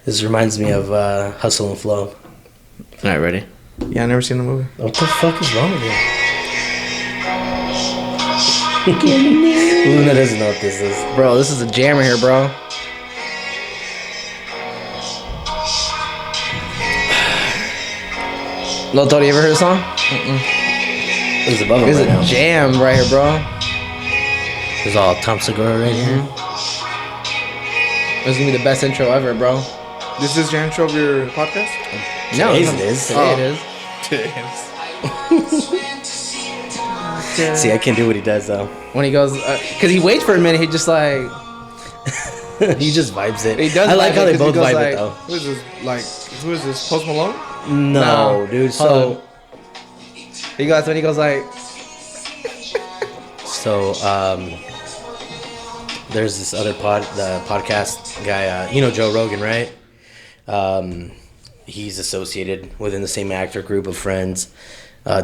This reminds me of Hustle and Flow. All right, ready? Yeah, I never seen the movie. What the fuck is wrong with you? Luna doesn't know what this is. Bro, this is a jammer here, bro. Lil Tony, you ever heard the song? It's above him It's right a now. jam right here, bro. There's all Tom Segura right here. This is gonna be the best intro ever, bro. This is your intro of your podcast? No, Today's it is. Today it is. See, I can't do what he does though. When he goes, cause he waits for a minute, he just like He just vibes it. He does I like vibe how it they 'cause he both goes vibe like- it though. Who is this? Who is this? Post Malone? No, dude. Hold So, on. He goes when he goes like, there's this other podcast guy. You know Joe Rogan, right? He's associated within the same actor group of friends.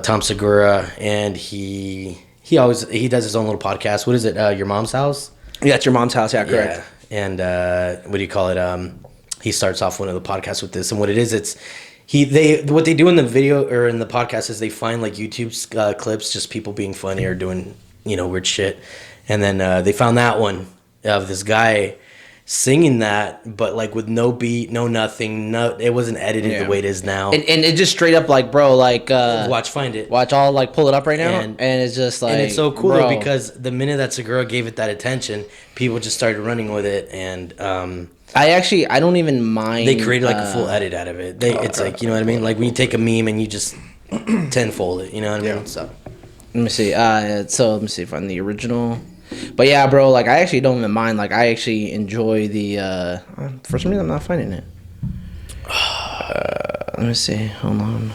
Tom Segura, and he does his own little podcast. What is it? Your Mom's House? yeah, it's your mom's house, yeah, correct. Yeah. And what do you call it? He starts off one of the podcasts with this, and what it is, what they do in the video or in the podcast is they find like YouTube clips, just people being funny or doing weird shit, and then they found that one of this guy singing that, but like with no beat, no nothing, it wasn't edited the way it is now. And it just straight up like, bro, like Find it. watch, I'll like pull it up right now, And- and it's just like, And it's so cool bro. though, because the minute that Segura gave it that attention, people just started running with it, and I don't even mind. they created like a full edit out of it. It's like, you know what I mean? Like when you take a meme and you just tenfold it, you know what I mean? So Let me see. So let me see if I'm the original. But yeah, bro, like I actually don't even mind. Like I actually enjoy the. For some reason, I'm not finding it. Let me see. Hold on.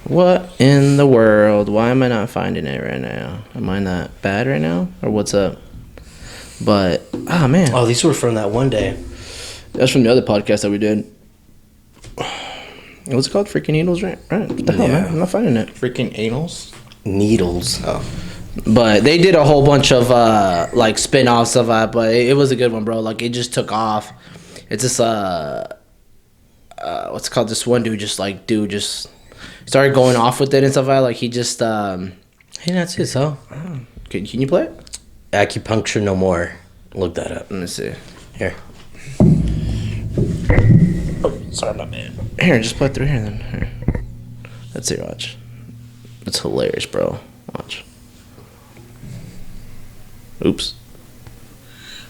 What in the world? Why am I not finding it right now? Am I not bad right now, or what's up? But man, these were from that one day. that's from the other podcast that we did. What's it called? Freaking Needles, right? Right. What the hell, man? I'm not finding it. Freaking anals? Needles. Oh. But they did a whole bunch of like spin-offs of it, but it was a good one, bro. Like it just took off. It's this what's it called, this one dude just started going off with it and stuff like that. Like he just Hey, that's it, so. can you play it? Acupuncture No More. Look that up. Let me see. Here. Sorry about that. Here, just play it through here then. Here. Let's see, watch. It's hilarious, bro. Watch. Oops.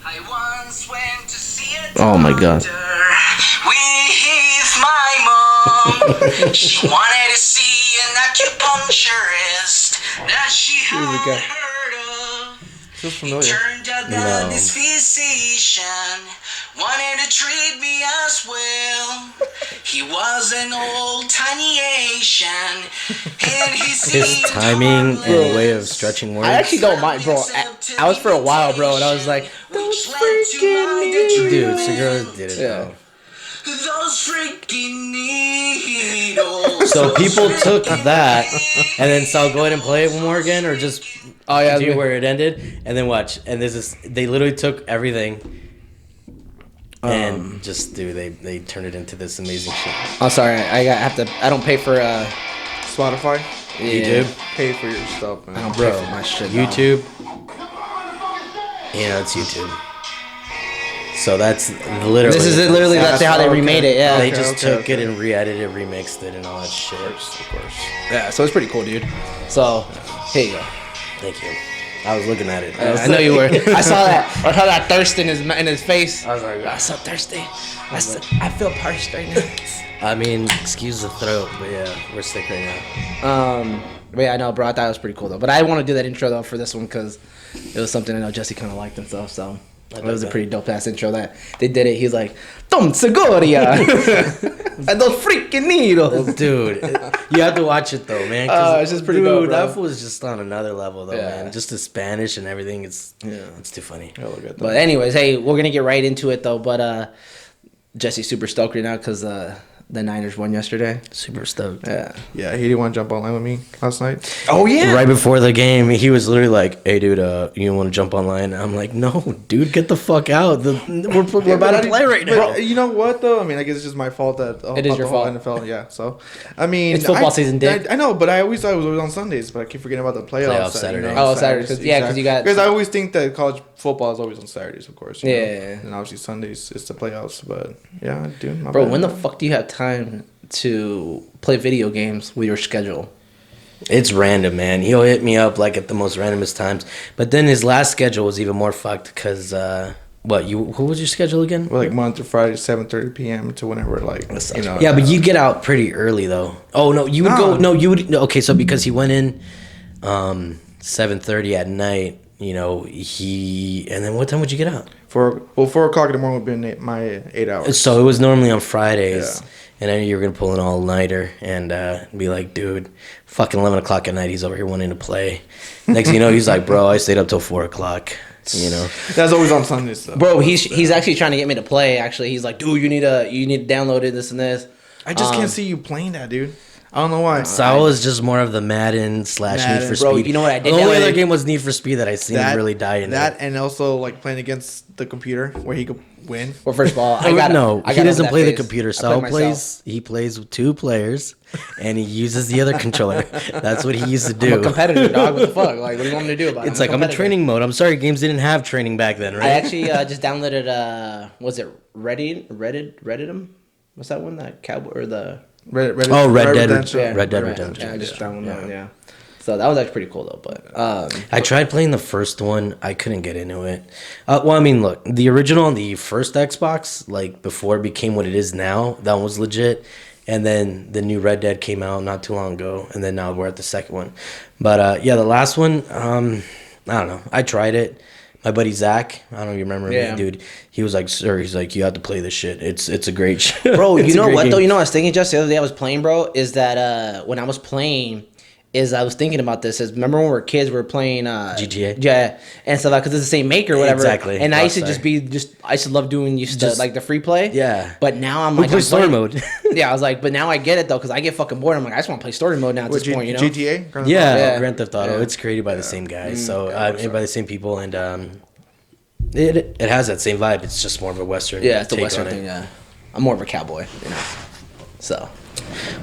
I once went to see a Oh my God. doctor with my mom. She wanted to see an acupuncturist that she we had go. heard of. Feels It familiar. turned out that this physician wanted to treat me as well. He was an old tiny Asian, and he His seemed timing harmless. and way of stretching words. I actually don't mind, bro. I was for a while, bro, and I was like, Which led to my Dude, Segura did it Yeah. though. Those freaking needles. So people took that and then so go ahead and play it one more again, or just oh yeah, do where it ended, and then watch. And they literally took everything and they turned it into this amazing shit. I'm sorry, I don't pay for Spotify? yeah. YouTube, Pay for your stuff, man. I don't pay for my shit. dog. YouTube. Yeah, it's YouTube. So that's literally. This is it, literally that's how they okay. remade it. Yeah, They Okay, just okay, took it and re-edited, remixed it, and all that shit. Of course. yeah. So it's pretty cool, dude. So here you go. Thank you. I was looking at it. I know you were. I saw that thirst in his face. I was like, I'm so thirsty. I feel parched right now. I mean, excuse the throat, but yeah, we're sick right now. But yeah, I know, bro. I thought it was pretty cool though. But I want to do that intro though for this one because it was something I know Jesse kind of liked and stuff. So it was a that. pretty dope ass intro that they did it. He's like, Tom Segoria and those freaking needles. Dude, you have to watch it though, man. It's just pretty dude, dope, bro. that fool is just on another level though, Yeah. man. Just the Spanish and everything, it's too funny. But anyways, hey, we're gonna get right into it though. But Jesse's super stoked right now because the Niners won yesterday. Super stoked. Yeah. Yeah, he didn't want to jump online with me last night. Oh yeah. Right before the game, he was literally like, "Hey, dude, you want to jump online?" I'm like, "No, dude, get the fuck out. We're about to play right now." You know what though? I mean, I guess it's just my fault that It is about your the whole fault. NFL. Yeah, so I mean, It's football season, Dick. I know, but I always thought it was always on Sundays, but I keep forgetting about the playoffs. Playoffs Saturday. Oh, Saturday, 'cause- yeah, 'cause you got- because I always think that college football is always on Saturdays, of course. you know? Yeah. and obviously Sundays it's the playoffs, but yeah, dude, my Bro, bad. when the fuck do you have time to play video games with your schedule? It's random, man. He'll hit me up like at the most randomest times. But then his last schedule was even more fucked because who was your schedule again? We're like Monday through Friday, 7:30 p.m. to whenever, like, you know. Yeah, but you get out pretty early though. Oh no, you would go. No, you would. No, okay, so because he went in 7:30 at night, you know, and then what time would you get out? 4 o'clock in the morning would be my 8 hours. So it was normally on Fridays, Yeah. and I knew you were gonna pull an all nighter and be like, dude, fucking 11 o'clock at night, he's over here wanting to play. Next thing you know, he's like, bro, I stayed up till 4 o'clock. You know, That's always on Sundays, though. Bro, he's actually trying to get me to play. Actually, he's like, dude, you need to download it, this and this. I just can't see you playing that, dude. I don't know why. Saul is just more of the Madden / Need for Madden. Speed. Bro, you know what I did The only download? other game was Need for Speed that I seen him really die in. that, and also like playing against the computer where he could win. Well, first of all, He doesn't play the phase. computer. I Saul play myself. plays with 2 players, and he uses the other controller. That's what he used to I'm a do. competitor, dog. What the fuck? Like, what do you want me to do about it? It's like I'm in competitor. training mode. I'm sorry, games didn't have training back then, right? I actually just downloaded. Was it Reddit? What's that one? That cowboy or the Red Red Dead Redemption. Red Dead Redemption. Yeah, I just downloaded that one. Yeah. So that was actually pretty cool though. But I tried playing the first one. I couldn't get into it. Well, I mean, look, the original on the first Xbox, like before it became what it is now, that was legit. And then the new Red Dead came out not too long ago, and then now we're at the second one. But yeah, the last one, I don't know. I tried it. My buddy Zach, I don't know if you remember Yeah. me, dude. He was like, "Sir, he's like, you have to play this shit. It's a great shit, bro, It's you a know great what game." though? You know what I was thinking just the other day I was playing, bro, is that when I was playing, I was thinking about this. Is remember when we were kids, we were playing GTA? Yeah, and stuff like because it's the same maker, or whatever. Exactly. And I used to Rockstar. I used to love doing like the free play. Yeah. But now I'm We like play I'm story playing- mode. Yeah, I was like, but now I get it though because I get fucking bored. I'm like, I just want to play story mode now at What, this point, you know? GTA? Grand Theft Yeah, Yeah. Grand Theft Auto. Yeah. It's created by the same guys, so yeah, and by the same people, and it has that same vibe. It's just more of a Western. Yeah, it's a take Western on it. thing. Yeah, I'm more of a cowboy, you know. So.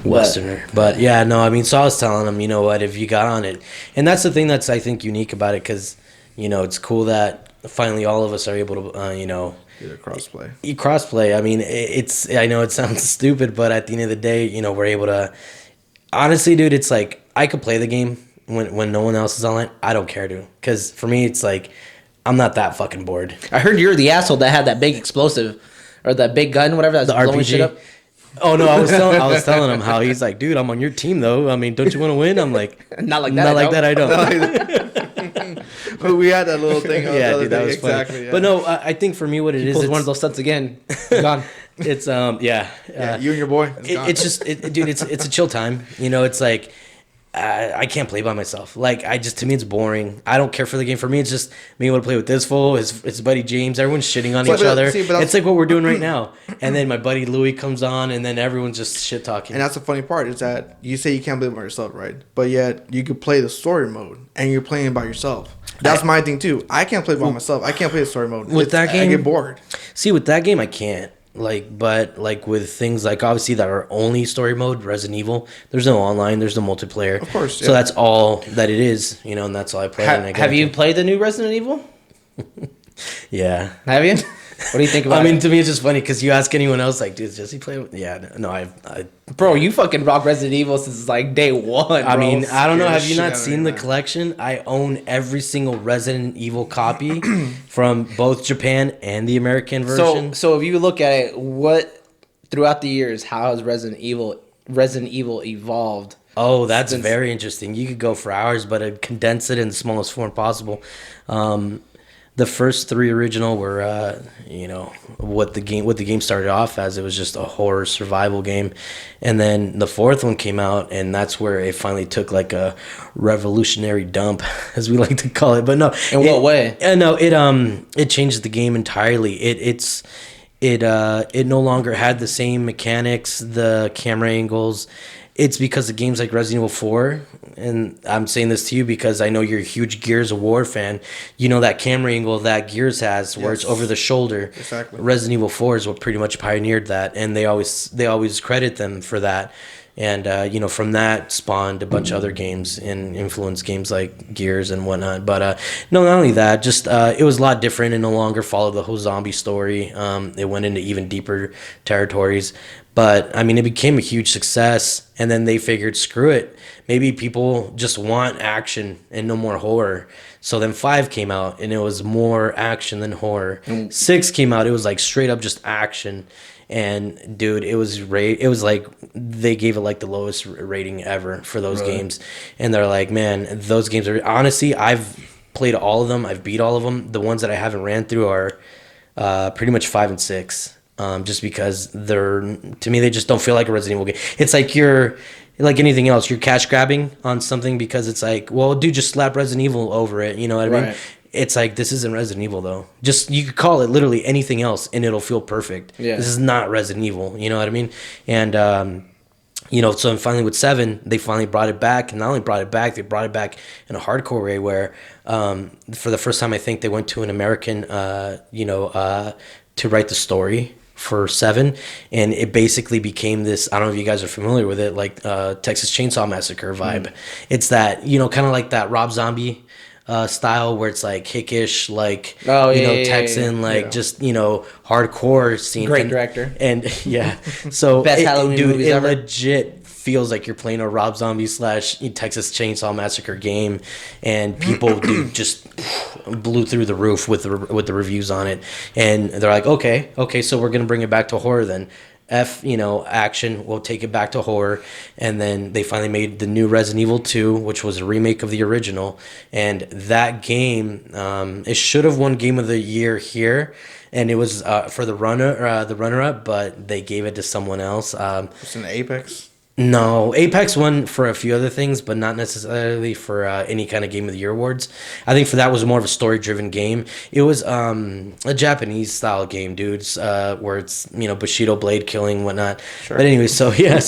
Westerner. But yeah, no, I mean, so I was telling him, you know what, if you got on it, and that's the thing that's I think unique about it, because you know it's cool that finally all of us are able to, you know, Either crossplay. crossplay. I mean, it's I know it sounds stupid, but at the end of the day, you know, we're able to. Honestly, dude, it's like I could play the game when no one else is online. I don't care to, because for me, it's like I'm not that fucking bored. I heard you're the asshole that had that big explosive or that big gun, whatever that's The blowing RPG. shit up. Oh no, I was telling him how he's like, dude, I'm on your team though. I mean, don't you want to win? I'm like, Not like that. not I like don't. that. I don't. But we had that little thing. Yeah, the other dude, that day. was funny. Exactly. Yeah. But no, I think for me, what it is, Pulls it's, one of those stunts again. Gone. it's yeah, Yeah, you and your boy. it's just, dude, it's a chill time. You know, it's like I can't play by myself. Like to me, it's boring. I don't care for the game. For me, it's just me able to play with this fool, his buddy James. Everyone's shitting on each other. It's like what we're doing right now. And then my buddy Louis comes on, and then everyone's just shit talking. And that's the funny part is that you say you can't play by yourself, right? But yet you could play the story mode, and you're playing by yourself. That's my thing too. I can't play by myself. I can't play the story mode. With that game- I get bored. See, with that game, I can't. But with things like obviously that are only story mode, Resident Evil, there's no online, there's no multiplayer. Of course, So yeah. that's all that it is, you know, and that's all I play. and I get Have you into- played the new Resident Evil? Yeah. Have you? What do you think about I mean, it? to me, it's just funny because you ask anyone else, like, dude, does he play? Yeah, no, I Bro, you fucking rock Resident Evil since like day one. I bro. mean, I don't know. Scared Have the you shit not out of seen me, the man. collection? I own every single Resident Evil copy from both Japan and the American version. So if you look at it, what throughout the years, how has Resident Evil evolved? Oh, that's Since- very interesting. You could go for hours, but I'd condense it in the smallest form possible. The first 3 original were, you know, what the game started off as. It was just a horror survival game, and then the 4th one came out, and that's where it finally took like a revolutionary dump, as we like to call it. But no, In what way? No, it changed the game entirely. it no longer had the same mechanics, the camera angles. It's because of games like Resident Evil 4, and I'm saying this to you because I know you're a huge Gears of War fan. You know that camera angle that Gears has, where it's Yes. over the shoulder. Exactly. Resident Evil 4 is what pretty much pioneered that, and they always credit them for that. And from that spawned a bunch of other games and influenced games like Gears and whatnot. But no, not only that, just it was a lot different and no longer followed the whole zombie story. It went into even deeper territories. But I mean, it became a huge success, and then they figured, screw it, maybe people just want action and no more horror. So then 5 came out, and it was more action than horror. 6 came out, it was like straight up just action. And dude, it was like they gave it like the lowest rating ever for those games. And they're like, man, those games are, honestly, I've played all of them, I've beat all of them. The ones that I haven't ran through are pretty much 5 and 6. Just because to me, they just don't feel like a Resident Evil game. It's like you're like anything else, you're cash grabbing on something because it's like, well, dude, just slap Resident Evil over it. You know what I mean? Right. It's like, this isn't Resident Evil though. Just, you could call it literally anything else and it'll feel perfect. Yeah. This is not Resident Evil. You know what I mean? And so finally with 7, they finally brought it back. And not only brought it back, they brought it back in a hardcore way where for the first time, I think they went to an American, to write the story for 7, and it basically became this, I don't know if you guys are familiar with it, like Texas Chainsaw Massacre vibe. It's that, kind of like that Rob Zombie style where it's like hickish, like Texan, like just hardcore scene. Great director. And yeah, so Best Halloween movies it ever. legit feels like you're playing a Rob Zombie / Texas Chainsaw Massacre game, and people just blew through the roof with the reviews on it, and they're like, okay, so we're gonna bring it back to horror then. Action, we'll take it back to horror. And then they finally made the new Resident Evil 2, which was a remake of the original. And that game, it should have won Game of the Year here. And it was for the runner-up, but they gave it to someone else. It's an Apex. No, Apex won for a few other things, but not necessarily for any kind of Game of the Year awards. I think for that was more of a story-driven game. It was a Japanese-style game, dudes, where it's, Bushido blade killing, whatnot. Sure. But anyway, yeah.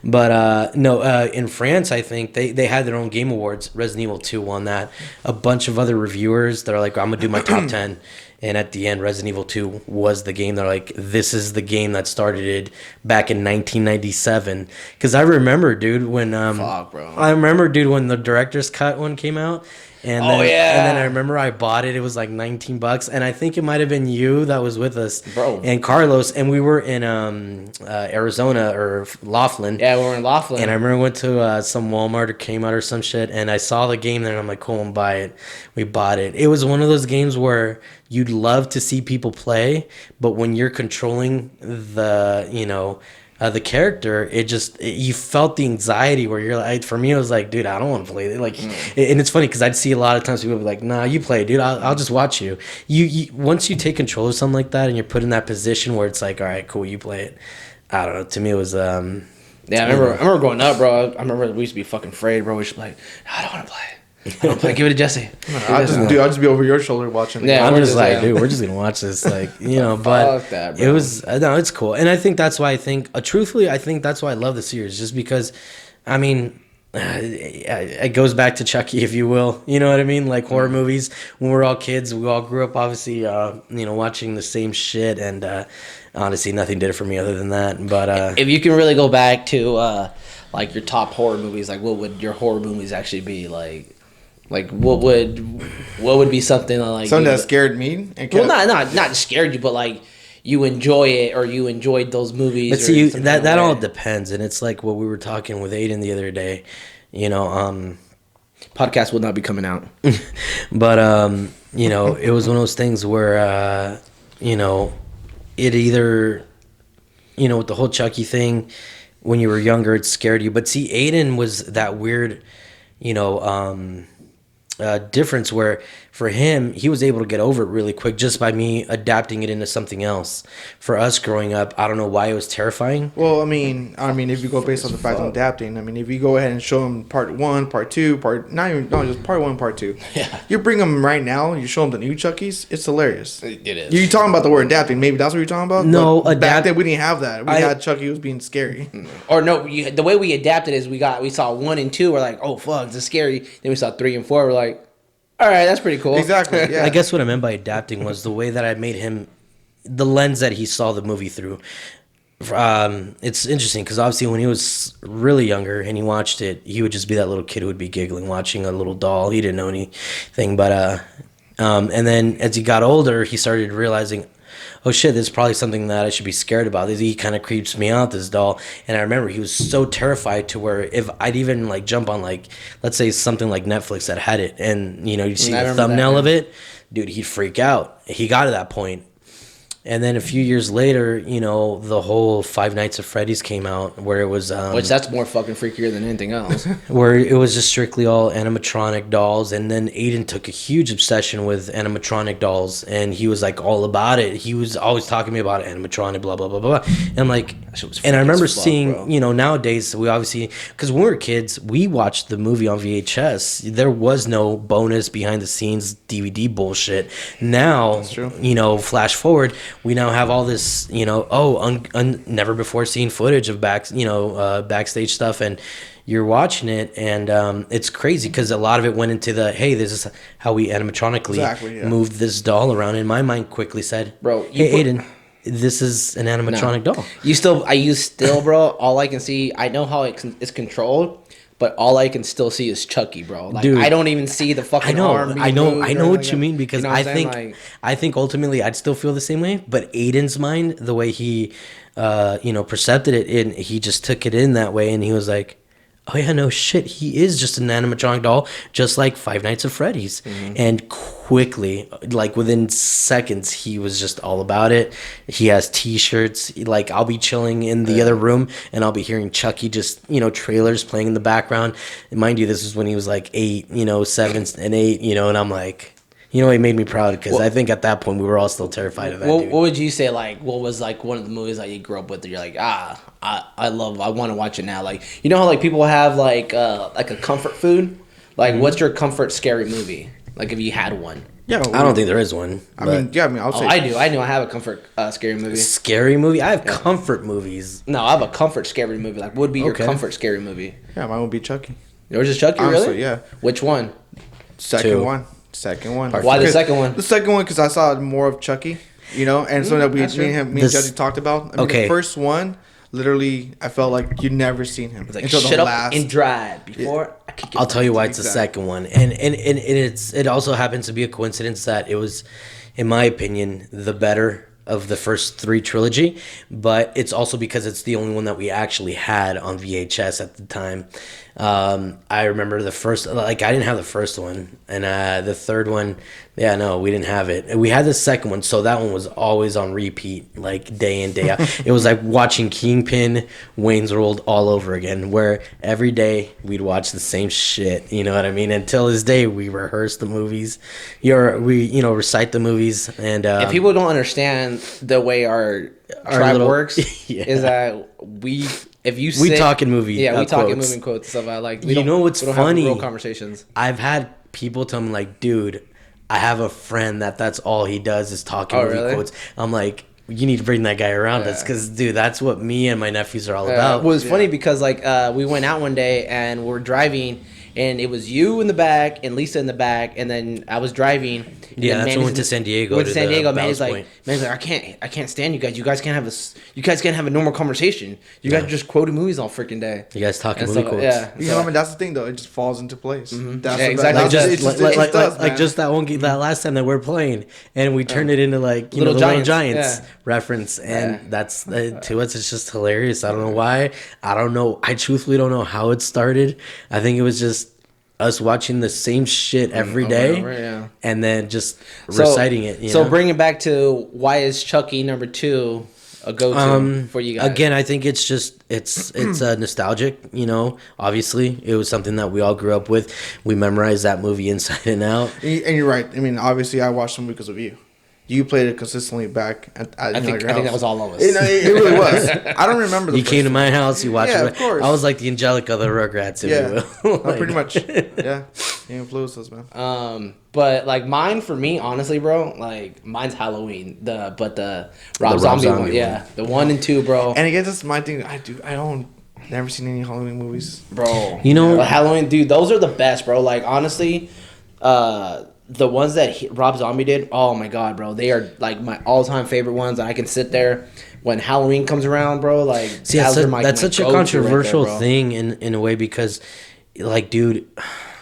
But in France, I think they had their own game awards. Resident Evil 2 won that. A bunch of other reviewers that are like, I'm going to do my top 10. And at the end, Resident Evil 2 was the game. They're like, this is the game that started it back in 1997. Because I remember, dude, when Fuck, bro. I remember, dude, when the director's cut one came out. And then, and then I remember I bought it. It was like $19, and I think it might have been you that was with us, Bro. and Carlos, and we were in Arizona or Laughlin. Yeah, we were in Laughlin. And I remember we went to some Walmart or Kmart or some shit, and I saw the game there, and I'm like, cool, and buy it. We bought it. It was one of those games where you'd love to see people play, but when you're controlling the character, you felt the anxiety where you're like, for me, it was like, dude, I don't want to play it. Like, and it's funny because I'd see a lot of times people be like, nah, you play, dude. I'll just watch you. You once you take control of something like that and you're put in that position where it's like, all right, cool, you play it. I don't know. To me, it was Yeah, I remember growing up, bro. I remember we used to be fucking afraid, bro. We should be like, I don't want to play. I don't play. Give it to Jesse. I'll just be over your shoulder watching. Yeah. I'm we're just just like, like- dude, we're just gonna watch this, like, but Fuck that, bro. it was no, it's cool, and I think that's why truthfully, I think that's why I love the series, just because, I mean, it goes back to Chucky, if you will, you know what I mean, like horror movies. When we're all kids, we all grew up, obviously, watching the same shit, and honestly, nothing did it for me other than that. But If you can really go back to like your top horror movies, like what would your horror movies actually be like? Like what would be something like Something that scared me. And well, not scared you, but like you enjoy it or you enjoyed those movies. But or see, something that like all depends, and it's like what we were talking with Aiden the other day, Podcast will not be coming out. but it was one of those things where it either with the whole Chucky thing, when you were younger, it scared you. But see, Aiden was that weird, difference where for him, he was able to get over it really quick just by me adapting it into something else. For us growing up, I don't know why it was terrifying. Well, I mean, if you go based on the fact of adapting, I mean, if you go ahead and show them part 1, part 2, just part 1, part 2. Yeah. You bring them right now, you show them the new Chuckies, it's hilarious. It is. You talking about the word adapting? Maybe that's what you're talking about. No, But back adapt- then we didn't have that. We had Chucky was being scary. Or no, the way we adapted is we saw 1 and 2. We're like, oh fuck, this is scary. Then we saw 3 and 4. We're like, all right, that's pretty cool. Exactly. Yeah. I guess what I meant by adapting was the way that I made him, the lens that he saw the movie through. It's interesting because obviously when he was really younger and he watched it, he would just be that little kid who would be giggling watching a little doll. He didn't know anything, but and then as he got older, he started realizing, oh shit, this is probably something that I should be scared about. He kind of creeps me out, this doll. And I remember he was so terrified to where if I'd even like jump on like, let's say something like Netflix that had it and you see I the remember thumbnail that, of it, dude, he'd freak out. He got to that point. And then a few years later, the whole Five Nights at Freddy's came out where it was Which that's more fucking freakier than anything else. where it was just strictly all animatronic dolls. And then Aiden took a huge obsession with animatronic dolls and he was like all about it. He was always talking to me about animatronic, blah, blah, blah, blah. And I'm like, and I remember seeing, bro. Nowadays we obviously, because when we were kids, we watched the movie on VHS. There was no bonus behind the scenes DVD bullshit. Now, That's true. Flash forward, we now have all this, never before seen footage of backstage stuff, and you're watching it, and it's crazy because a lot of it went into hey, this is how we animatronically moved this doll around. And my mind quickly said, Bro, hey, Aiden, this is an animatronic doll. You still, bro. All I can see, I know how it's controlled, but all I can still see is Chucky, bro. Like, Dude, I don't even see the fucking arm. I know being moved what or you mean because you know what I I'm think saying? I think ultimately I'd still feel the same way. But Aiden's mind, the way he, percepted it, and he just took it in that way, and he was like, oh yeah, no shit, he is just an animatronic doll, just like Five Nights at Freddy's. Mm-hmm. And quickly, like within seconds, he was just all about it. He has T-shirts. Like I'll be chilling in the other room, and I'll be hearing Chucky just trailers playing in the background. And mind you, this is when he was like 8, 7 and 8, and I'm like. It made me proud because I think at that point we were all still terrified of that dude. What would you say, like, what was, like, one of the movies that you grew up with that you're like, I want to watch it now? Like, you know how, like, people have, like a comfort food? Like, what's your comfort scary movie? Like, if you had one. Yeah. I don't think there is one. I mean, I'll say. I do. I know I have a comfort scary movie. Scary movie? I have comfort movies. No, I have a comfort scary movie. Like, what would be your Okay. comfort scary movie? Yeah, mine would be Chucky. Yours is Chucky, Honestly, really? yeah. Which one? Second one. Why the second one? The second one because I saw more of Chucky, and so that me and Jesse talked about. I mean, Okay. The first one, literally, I felt like you'd never seen him Like, until shut the up last. and drive before I kick your I'll tell you why it's the Exactly. second one, and it also happens to be a coincidence that it was, in my opinion, the better of the first 3 trilogy, but it's also because it's the only one that we actually had on VHS at the time. I remember the first, like I didn't have the first one, and the third one, yeah, no, we didn't have it. We had the second one, so that one was always on repeat, like day in, day out. It was like watching Kingpin, Wayne's World all over again, where every day we'd watch the same shit, you know what I mean? Until this day, we rehearse the movies, we recite the movies, and If people don't understand the way our tribe little- works, Yeah. is that we talk in movie we talk in quotes. moving quotes stuff. I like You know what's we don't funny? have real conversations. I've had people tell me like, dude, I have a friend that's all he does is talking Oh, movie really? quotes. I'm like, you need to bring that guy around us because, dude, that's what me and my nephews are all about. Well, it's funny because like we went out one day and we're driving. And it was you in the back and Lisa in the back, and then I was driving. And Yeah, then that's when we Manny's went to in- San Diego Went to to San the Diego. Ballast Manny's Point. like, I can't stand you guys. You guys can't have a normal conversation. You guys are just quoting movies all freaking day. You guys talking And movie so, quotes. yeah. I mean, that's the thing though. It just falls into place. That's Yeah, the exactly. That's Just- it just does, like man. just that one that last time that we're playing, and we turned it into like the Little Little Giants, Giants yeah. reference, and Yeah. that's to us it's just hilarious. I don't know why. I don't know. I truthfully don't know how it started. I think it was just us watching the same shit every over day, and over, yeah. and then just reciting it. You So know? bring it back to why is Chucky number 2 a go-to for you guys? Again, I think it's just it's nostalgic. You know, obviously, it was something that we all grew up with. We memorized that movie inside and out. And you're right. I mean, obviously, I watched them because of you. You played it consistently back at I think that was all of us. It really was. I don't remember the You first came to one. my house. You watched Yeah, it. of course. I was like the Angelica of the Rugrats, if you will. No, pretty much. Yeah, he influenced us, man. But like mine for me, honestly, bro, like mine's Halloween. But the Rob Rob Zombie one, Zombie yeah, one. the 1 and 2, bro. And I guess that's my thing. I don't never seen any Halloween movies. Bro, You know- Halloween, dude, those are the best, bro. Like honestly, the ones that Rob Zombie did, oh my god, bro, they are like my all-time favorite ones. And I can sit there when Halloween comes around, bro. Like, See, that's, those are my that's such a go-to controversial right there, bro. thing in a way because, like, dude,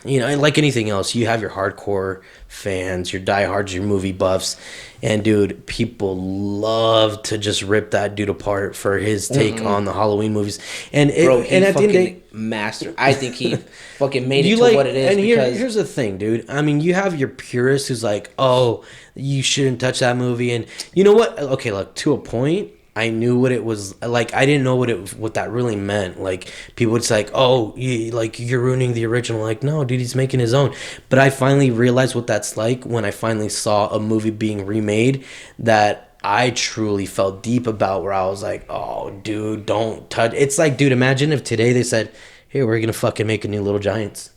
you know, like anything else, you have your hardcore fans, your diehards, your movie buffs, and dude, people love to just rip that dude apart for his take on the Halloween movies. And Bro, he and at the end of the day, master. I think he fucking made it you to like, what it is. and Because here's the thing, dude. I mean, you have your purist who's like, "Oh, you shouldn't touch that movie," and you know what? Okay, look, to a point, I knew what it was like. I didn't know what that really meant. Like people would say, like, "Oh, you're ruining the original." Like, no, dude, he's making his own. But I finally realized what that's like when I finally saw a movie being remade that I truly felt deep about. Where I was like, "Oh, dude, don't touch." It's like, dude, imagine if today they said, "Hey, we're gonna fucking make a new Little Giants."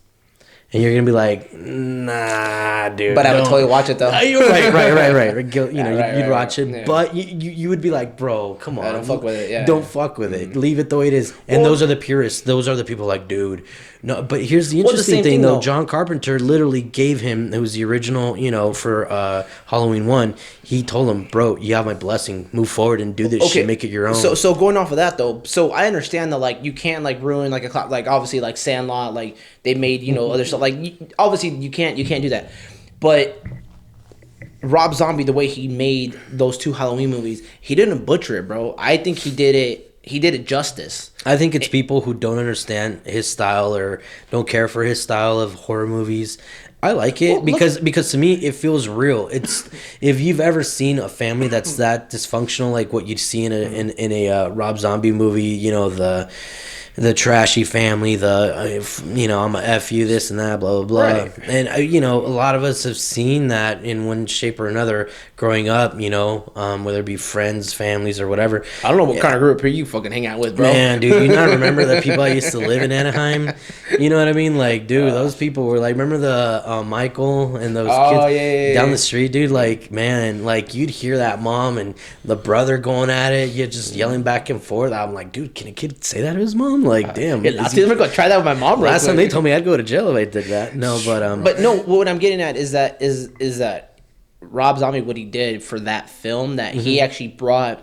And you're gonna be like, nah, dude. But I would don't. totally watch it though. You're right. You know, right, you'd right, watch it, yeah. but you would be like, bro, come on, don't fuck with it, yeah. Don't fuck with it. Leave it the way it is. And those are the purists. Those are the people like, dude. No, but here's the Well, the interesting same thing, thing, though. though. John Carpenter literally gave him. It was the original, you know, for Halloween 1. He told him, bro, you have my blessing. Move forward and do this shit. Make it your own. So going off of that though, so I understand that like you can't like ruin like like obviously like Sandlot, like they made, you know, other stuff, like obviously you can't do that, but Rob Zombie, the way he made those 2 Halloween movies, he didn't butcher it, bro. I think he did it justice. I think it's people who don't understand his style or don't care for his style of horror movies. I like it because to me it feels real. It's if you've ever seen a family that's that dysfunctional, like what you'd see in a Rob Zombie movie, you know, the trashy family, you know, I'm a F you, this and that, blah, blah, blah. Right. And, you know, a lot of us have seen that in one shape or another growing up, you know, whether it be friends, families, or whatever. I don't know what kind of group here you fucking hang out with, bro. Man, dude, you not remember the people I used to live in Anaheim? You know what I mean? Like, dude, those people were like, remember the Michael and those kids yeah, down yeah. the street, dude? Like, man, like you'd hear that mom and the brother going at it, you just yelling back and forth. I'm like, dude, can a kid say that to his mom? Like, damn. Yeah, I'm gonna go try that with my mom. Real Last time quick. they told me I'd go to jail if I did that. No, But no, what I'm getting at is that Rob Zombie, what he did for that film, that he actually brought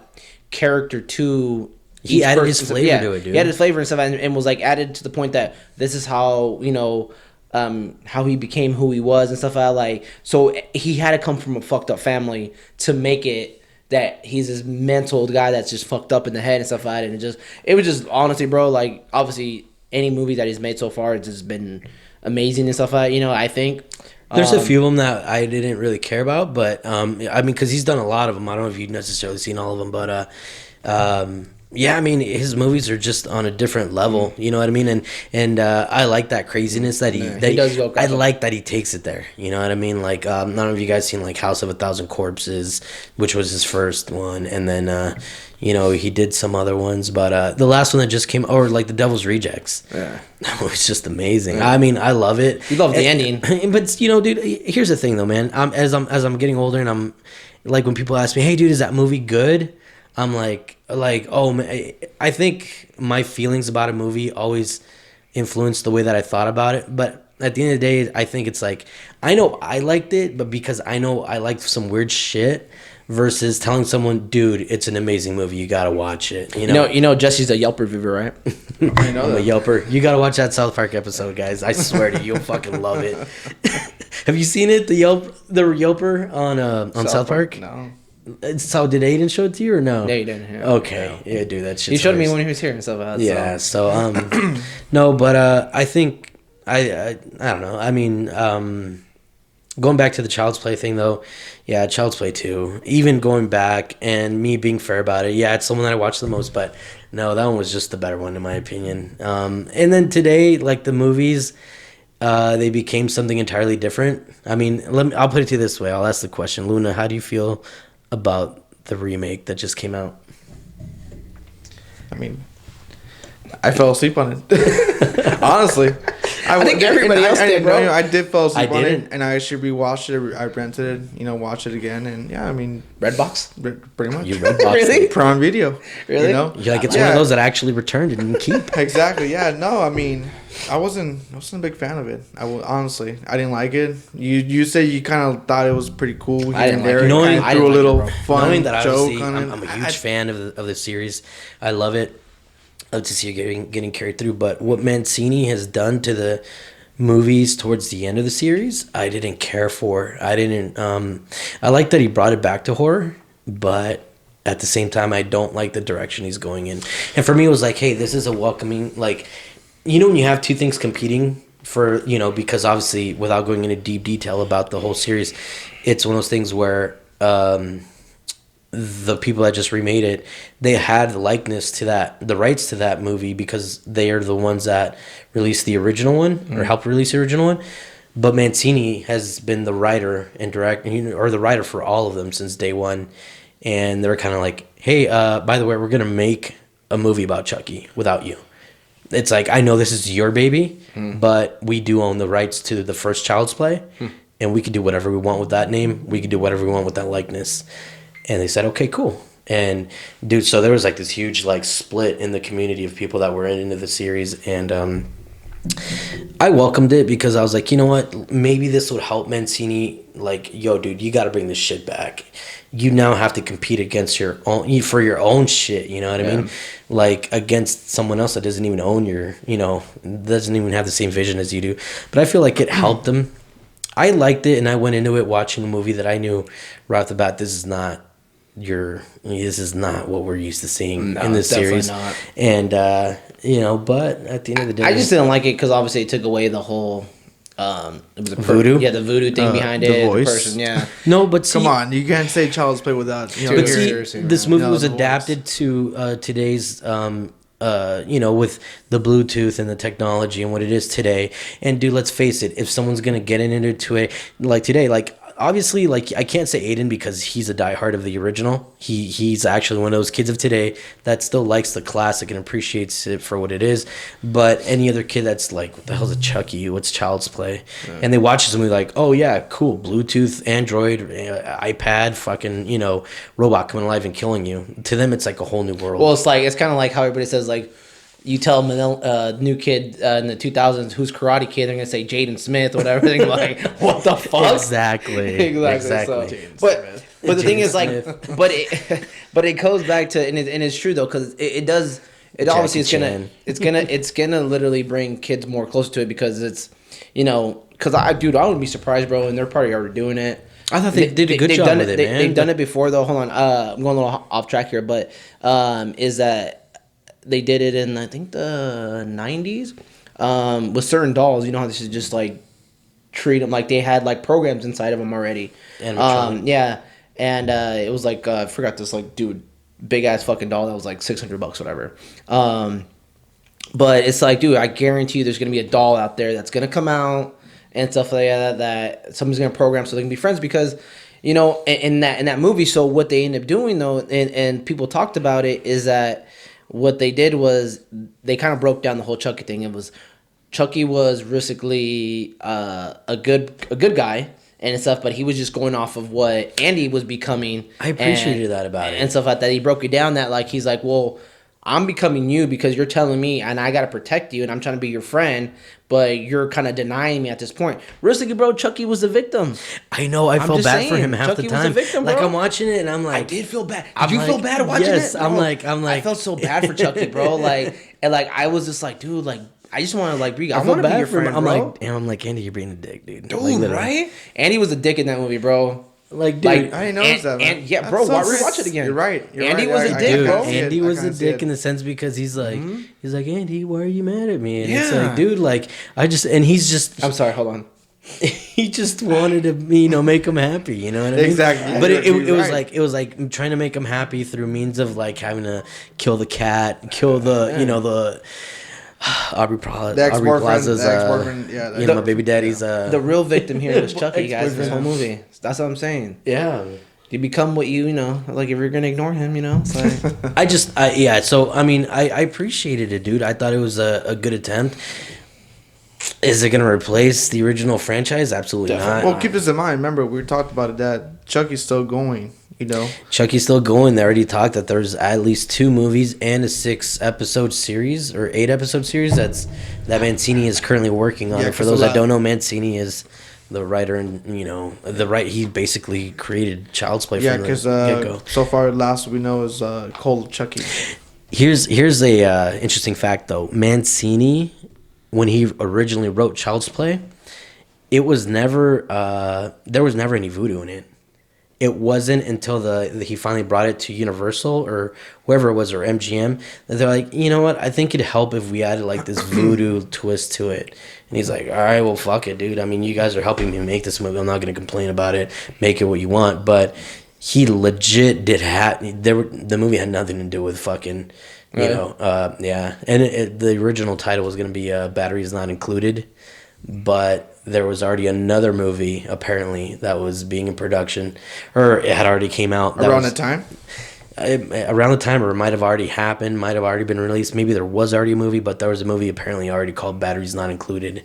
character to. He each added person. his flavor to it, dude. He added his flavor and stuff, and was like added to the point that this is how, you know, how he became who he was and stuff. Like, so he had to come from a fucked up family to make it that he's this mental guy that's just fucked up in the head and stuff like that. And it was just honestly, bro, like obviously any movie that he's made so far has just been amazing and stuff like that, you know, I think. there's a few of them that I didn't really care about, but I mean, because he's done a lot of them. I don't know if you've necessarily seen all of them, but yeah, I mean, his movies are just on a different level. You know what I mean? And I like that craziness that he does go I crazy. like that he takes it there. You know what I mean? Like, none of you guys seen like House of a Thousand Corpses, which was his first one, and then you know, he did some other ones, but the last one that just came, or like The Devil's Rejects. Yeah. That was just amazing. I mean, I love it. You love the ending. But you know, dude, here's the thing though, man. As I'm getting older and I'm like, when people ask me, "Hey, dude, is that movie good?" I'm like, oh man, I think my feelings about a movie always influenced the way that I thought about it. But at the end of the day, I think it's like, I know I liked it, but because I know I liked some weird shit, versus telling someone, dude, it's an amazing movie, you gotta watch it. You know, Jesse's a Yelp reviewer, right? I know I'm a that. Yelper. You gotta watch that South Park episode, guys. I swear to you, you'll fucking love it. Have you seen it? The Yelper on South Park? No. So did Aiden show it to you or no? No, you didn't. Yeah. Okay, yeah, dude, that shit. He showed me when he was here and stuff like that. Yeah, so no, but I think I don't know. I mean, Going back to the Child's Play thing, though, yeah, Child's Play 2. Even going back and me being fair about it, yeah, it's the one that I watched the most, but no, that one was just the better one, in my opinion. And then today, like the movies, they became something entirely different. I mean, I'll put it to you this way. I'll ask the question. Luna, how do you feel about the remake that just came out? I mean, I fell asleep on it. Honestly. I think everybody else did, bro. I did fall asleep I on didn't. it, and I should rewatched it. I rented it, watched it again, and yeah, I mean, Redbox. pretty much. You Redbox Really? it. Prime Video. Really? You know? You're like, it's one of those that actually returned it and keep. Exactly. Yeah. No, I mean, I wasn't a big fan of it. Honestly, I didn't like it. You say you kind of thought it was pretty cool. I didn't like Eric it. Knowing- kinda I threw a didn't like it, little bro. fun Knowing that joke obviously on it. I'm a huge fan of the series. I love it. I love to see it getting carried through. But what Mancini has done to the movies towards the end of the series, I didn't care for. I didn't. I like that he brought it back to horror, but at the same time, I don't like the direction he's going in. And for me, it was like, hey, this is a welcoming, like, when you have two things competing for, because obviously, without going into deep detail about the whole series, it's one of those things where the people that just remade it, they had the rights to that movie because they are the ones that released the original one or helped release the original one. But Mancini has been the writer and or the writer for all of them since day one. And they're kind of like, hey, by the way, we're going to make a movie about Chucky without you. It's like, I know this is your baby, but we do own the rights to the first Child's Play. And we can do whatever we want with that name. We can do whatever we want with that likeness. And they said, okay, cool. And dude, so there was like this huge like split in the community of people that were into the series. And I welcomed it because I was like, you know what? Maybe this would help Mancini. Like, yo, dude, you got to bring this shit back. You now have to compete against your own shit. You know what I mean? Like against someone else that doesn't even own doesn't even have the same vision as you do. But I feel like it helped them. I liked it, and I went into it watching a movie that I knew right off the bat, this is not what we're used to seeing in this series. Not. And but at the end of the day, I just didn't like it because obviously it took away the whole. It was a Voodoo? Yeah, the voodoo thing behind the it. voice. The person, yeah. no, but see, Come on, you can't say Child's Play without. But see, seriously, this man. movie No, was the voice. adapted to today's with the Bluetooth and the technology and what it is today. And dude, let's face it, if someone's gonna get into it like today, like obviously, like I can't say Aiden because he's a diehard of the original. He's actually one of those kids of today that still likes the classic and appreciates it for what it is. But any other kid that's like, what the hell's a Chucky? What's Child's Play? Yeah. And they watch this movie like, oh yeah, cool, Bluetooth, Android, iPad, fucking robot coming alive and killing you. To them, it's like a whole new world. Well, it's kind of like how everybody says like. You tell a new kid in the 2000s who's Karate Kid, they're gonna say Jaden Smith, whatever. They're like, what the fuck? Exactly. Exactly. So, but the thing is, like, but it goes back to, and it's true though, because it does. It obviously it's gonna literally bring kids more close to it because it's, because I wouldn't be surprised, bro, and they're probably already doing it. I thought they did a good job with it, man. They've done it before though. Hold on, I'm going a little off track here, but is that. They did it in, I think, the 90s with certain dolls. You know how this is just, like, treat them like they had, like, programs inside of them already. Yeah. And it was, like, I forgot this, like, dude, big-ass fucking doll that was, like, $600, whatever. But it's like, dude, I guarantee you there's going to be a doll out there that's going to come out and stuff like that someone's going to program so they can be friends because... in that movie, so what they end up doing, though, and people talked about it, is that what they did was they kind of broke down the whole Chucky thing. It was Chucky was basically a good guy and stuff, but he was just going off of what Andy was becoming. I appreciated that about it. And stuff like that. He broke it down that, like, he's like, well, I'm becoming you because you're telling me and I got to protect you and I'm trying to be your friend, but you're kind of denying me at this point. Realistically, bro, Chucky was the victim. I know. I felt bad for him half Chucky the time. was the victim, bro. Like, I'm watching it and I'm like... I did feel bad. Did you feel bad watching it? Yes, I'm like... I felt so bad for Chucky, bro. Like, and like, I was just like, dude, like, I just want to, like, I want to be your friend, I'm bro. I'm like, Andy, you're being a dick, dude. Dude, like, right? Andy was a dick in that movie, bro. Like, dude, like, I didn't notice that, man. Yeah, bro, why rewatch it again? You're right. Andy was a I dick, dude, bro. Andy was a dick in the sense because he's like, Andy, why are you mad at me? And it's like, dude, like, and he's just. I'm sorry, hold on. he just wanted to, make him happy. You know what I mean? Exactly. But it was Right. like trying to make him happy through means of like having to kill the cat, kill the the Aubrey Plaza, The Aubrey ex-boyfriend, Plaza's, the ex-boyfriend, yeah, my baby daddy's. The real victim here was Chucky, guys. This Ex-boyfriend. whole movie. That's what I'm saying. yeah. You become what like if you're gonna ignore him, it's like So I mean, I appreciated it, dude. I thought it was a good attempt. Is it gonna replace the original franchise? Absolutely not. Well, keep this in mind. Remember, we talked about it that Chucky's still going. Chucky's still going. They already talked that there's at least 2 movies and a 6-episode series or 8-episode series that Mancini is currently working on. Yeah, And for 'cause those a that lot- don't know, Mancini is the writer and he basically created Child's Play Yeah, from the because get-go. so far, last we know is Cole Chucky. Here's a interesting fact though. Mancini, when he originally wrote Child's Play, it was never there was never any voodoo in it. It wasn't until he finally brought it to Universal or whoever it was or MGM that they're like, you know what? I think it'd help if we added like this voodoo twist to it. And he's like, all right, well, fuck it, dude. I mean, you guys are helping me make this movie. I'm not gonna complain about it. Make it what you want. But he legit did the movie had nothing to do with fucking, yeah. And the original title was gonna be Batteries Not Included, but there was already another movie apparently that was being in production, or it had already came out Around the time? around the time, or it might have already happened, might have already been released. Maybe there was already a movie, but there was a movie apparently already called Batteries Not Included.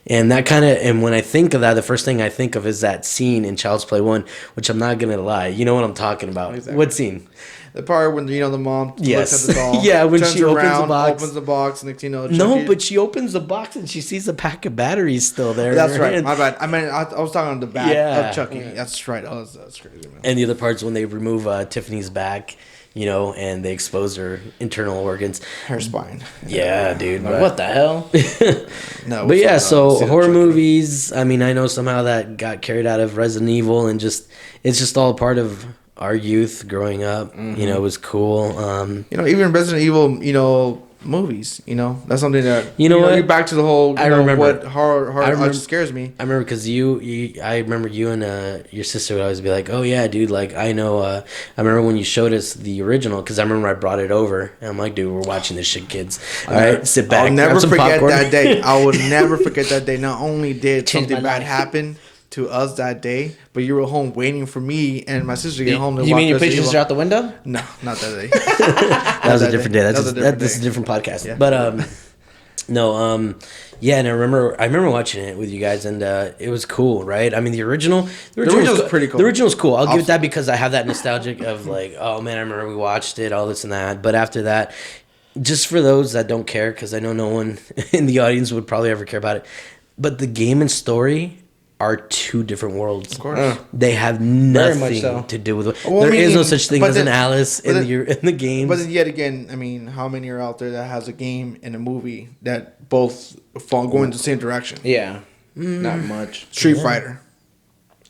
And that and when I think of that, the first thing I think of is that scene in Child's Play 1, which I'm not gonna lie, you know what I'm talking about. Exactly. What scene? The part when the mom Yes. looks at the doll. Yeah, when turns she opens the around, box. opens the box, and No, Chucky- but she opens the box and she sees a pack of batteries still there. That's right. And- My bad. I mean, I was talking on the back Yeah. of Chucky. That's right. Oh, that's crazy, man. And the other part's when they remove Tiffany's back, and they expose her internal organs. Her spine. Yeah, dude. like, what the hell? No. But yeah, it's so not, horror Chucky. movies. I mean, I know somehow that got carried out of Resident Evil, and it's just all part of our youth growing up. It was cool. Even Resident Evil, movies. That's something that what? You're back to the whole. I remember. What horror remember- scares me. I remember because I remember you and your sister would always be like, "Oh yeah, dude, like I know." I remember when you showed us the original because I remember I brought it over and I'm like, "Dude, we're watching this shit, kids. All right, sit back." I'll never grab some forget popcorn." that day. I will never forget that day. Not only did Changed something my bad life. happen to us that day, but you were home waiting for me and my sister to get home. To You watch mean your Resident pictures Evil. are out the window? No, not that day. That was a different day. That was a different This is day. a different podcast. Yeah. But yeah, and I remember watching it with you guys, and it was cool, right? I mean, the original's pretty cool. The original's cool. I'll give it that because I have that nostalgic of like, oh man, I remember we watched it, all this and that. But after that, just for those that don't care, because I know no one in the audience would probably ever care about it, but the game and story are 2 different worlds. Of course. They have much nothing so. to do with it. Well, There is no meaning- such thing but as then- an Alice but then- in the game. But then yet again, I mean, how many are out there that has a game and a movie that both go in the same direction? Yeah, not much. Street Fighter.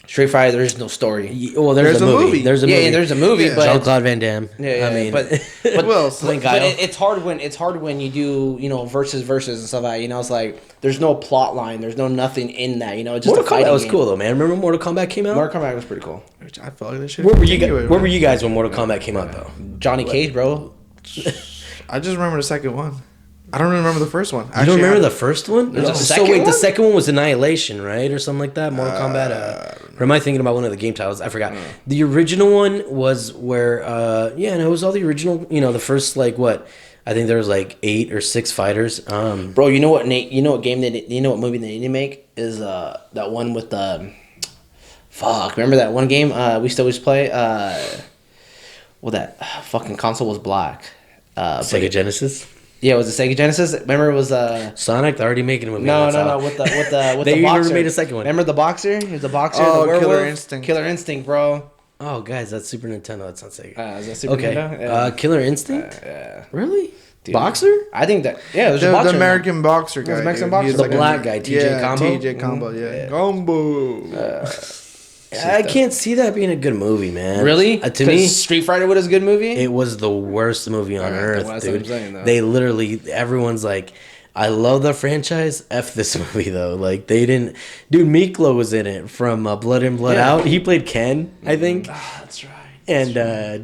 Street Fighter, there's no story. Well, there's a movie. There's a Yeah, movie. yeah, there's a movie, Yeah. but Jean-Claude Van Damme. Yeah, I mean, but Well, so- Link but Isle. it's hard when you do versus and stuff like that. It's like there's no plot line, there's no nothing in that. It's just Mortal a fighting Kombat was game. cool though, man. Remember Mortal Kombat came out? Mortal Kombat was pretty cool. I felt like this shit. Where were you guys? Anyway, Where were you guys when Mortal Kombat came out though? Johnny Cage, bro. I just remember the second one. I don't remember the first one. You don't remember the first one? There's a So second wait, the one? second one was Annihilation, right, or something like that? Mortal Kombat. Or am I thinking about one of the game titles? I forgot. The original one was where, and it was all the original. The first like what? I think there was like 8 or 6 fighters. Bro, you know what Nate? You know what game what movie they need to make is that one with the. Fuck! Remember that one game we still used to play? Well, that fucking console was black. But Sega Genesis. Yeah, it was the Sega Genesis. Remember it was Sonic. They're already making a movie. No, that's no, how- no. With the They boxer. even made a second one. Remember the boxer? He was the boxer. Oh, the werewolf? Killer Instinct. Killer Instinct, bro. Oh, guys, that's Super Nintendo. That's not Sega. Is that Super Okay. Nintendo? Yeah. Killer Instinct. Yeah. Really? Dude. Boxer? I think that. Yeah, there's a The boxer. in American boxer guy. the Mexican dude. boxer? He's The like black guy, TJ Combo? TJ Combo, yeah. Combo. I can't see that being a good movie, man. there. Really? To me, Street Fighter was a good movie. it was the worst movie on earth, well, that's what dude. I'm saying, though. They literally, everyone's like, I love the franchise. F this movie though. Like they didn't. Dude, Miklo was in it from Blood In Blood Yeah. Out. He played Ken, I think. That's right. And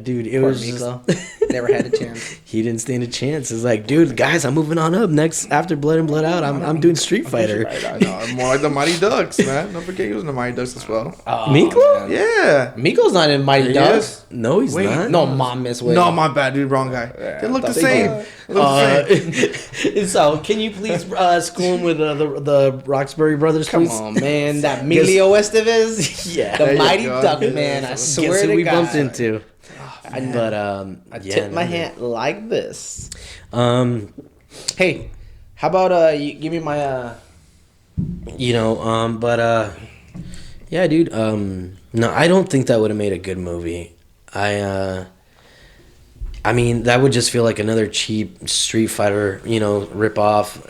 dude, it Poor was just, Miklo. Never had a chance. he didn't stand a chance. It's like, dude, guys, I'm moving on up. Next after Blood In Blood Out, I'm doing Street Fighter. I know. More like the Mighty Ducks, man. Don't forget he was in the Mighty Ducks as well. Miklo? Yeah. Miko's not in Mighty He Ducks. is? No, he's Wait, not. No, Mom Miss Way. No, my bad, dude. Wrong guy. They look the thought they same. did. They look the same. So, can you please school him with the Roxbury brothers, Come please? on, man. That Emilio Estevez. Yeah. The There you Mighty go. Duck, Yeah. man. I Guess swear who to we God. bumped into. I But tip my hand like this. Um, Hey, how about you give me my yeah, dude. No, I don't think that would have made a good movie. I mean, that would just feel like another cheap Street Fighter, rip off.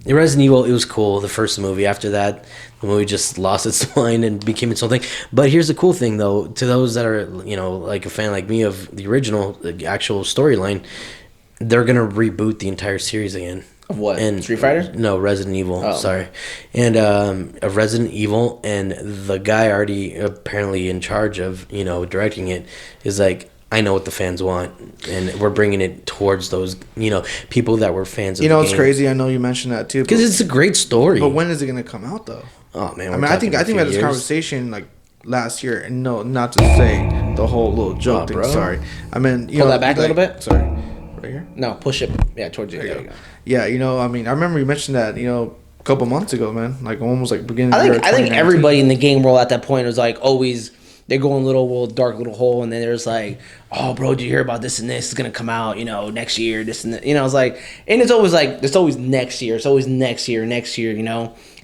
Resident Evil, it was cool, the first movie. After that, the movie just lost its mind and became its own thing. But here's the cool thing, though, to those that are, like a fan like me of the original, the actual storyline, they're gonna reboot the entire series again. Of what? And Street Fighter? No, Resident Evil. Oh. Sorry, and of Resident Evil, and the guy already apparently in charge of directing it is like, I know what the fans want, and we're bringing it towards those people that were fans. You of know, the it's game. crazy. I know you mentioned that too. Because it's a great story. But when is it gonna come out though? Oh man, I mean, I think we had this conversation like last year, and no, not to say the whole little joke Oh, thing. bro. Sorry, I mean, Pull that back a little bit? Sorry, right here. No, push it. Yeah, towards you. There you go. Yeah, I mean, I remember you mentioned that, a couple months ago, man. Like almost like beginning. I of the think year I think 2019. everybody in the game world at that point was like always they go in a little dark little hole, and then there's like, oh bro, did you hear about this and this is gonna come out next year, this and that. It's like, and it's always like it's always next year,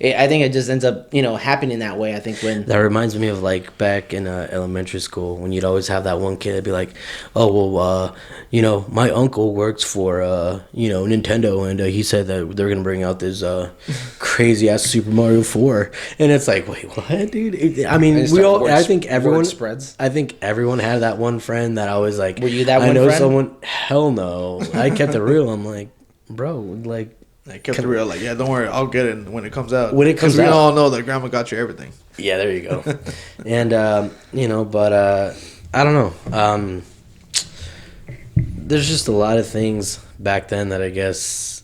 I think it just ends up happening that way. I think when That reminds me of like back in elementary school when you'd always have that one kid that'd be like, oh well, my uncle works for Nintendo, and he said that they're gonna bring out this crazy ass Super Mario 4, and it's like, wait, what, dude? I mean, And we start all. word- I think word everyone spreads. I think everyone had that one friend that always like. Were you that I one know friend? someone. Hell no, I kept it real. I'm like, bro, like. I kept it real. Like, yeah, don't worry, I'll get it when it comes out. When it comes 'Cause we out. all know that grandma got you everything. Yeah, there you go. And but I don't know. There's just a lot of things back then that I guess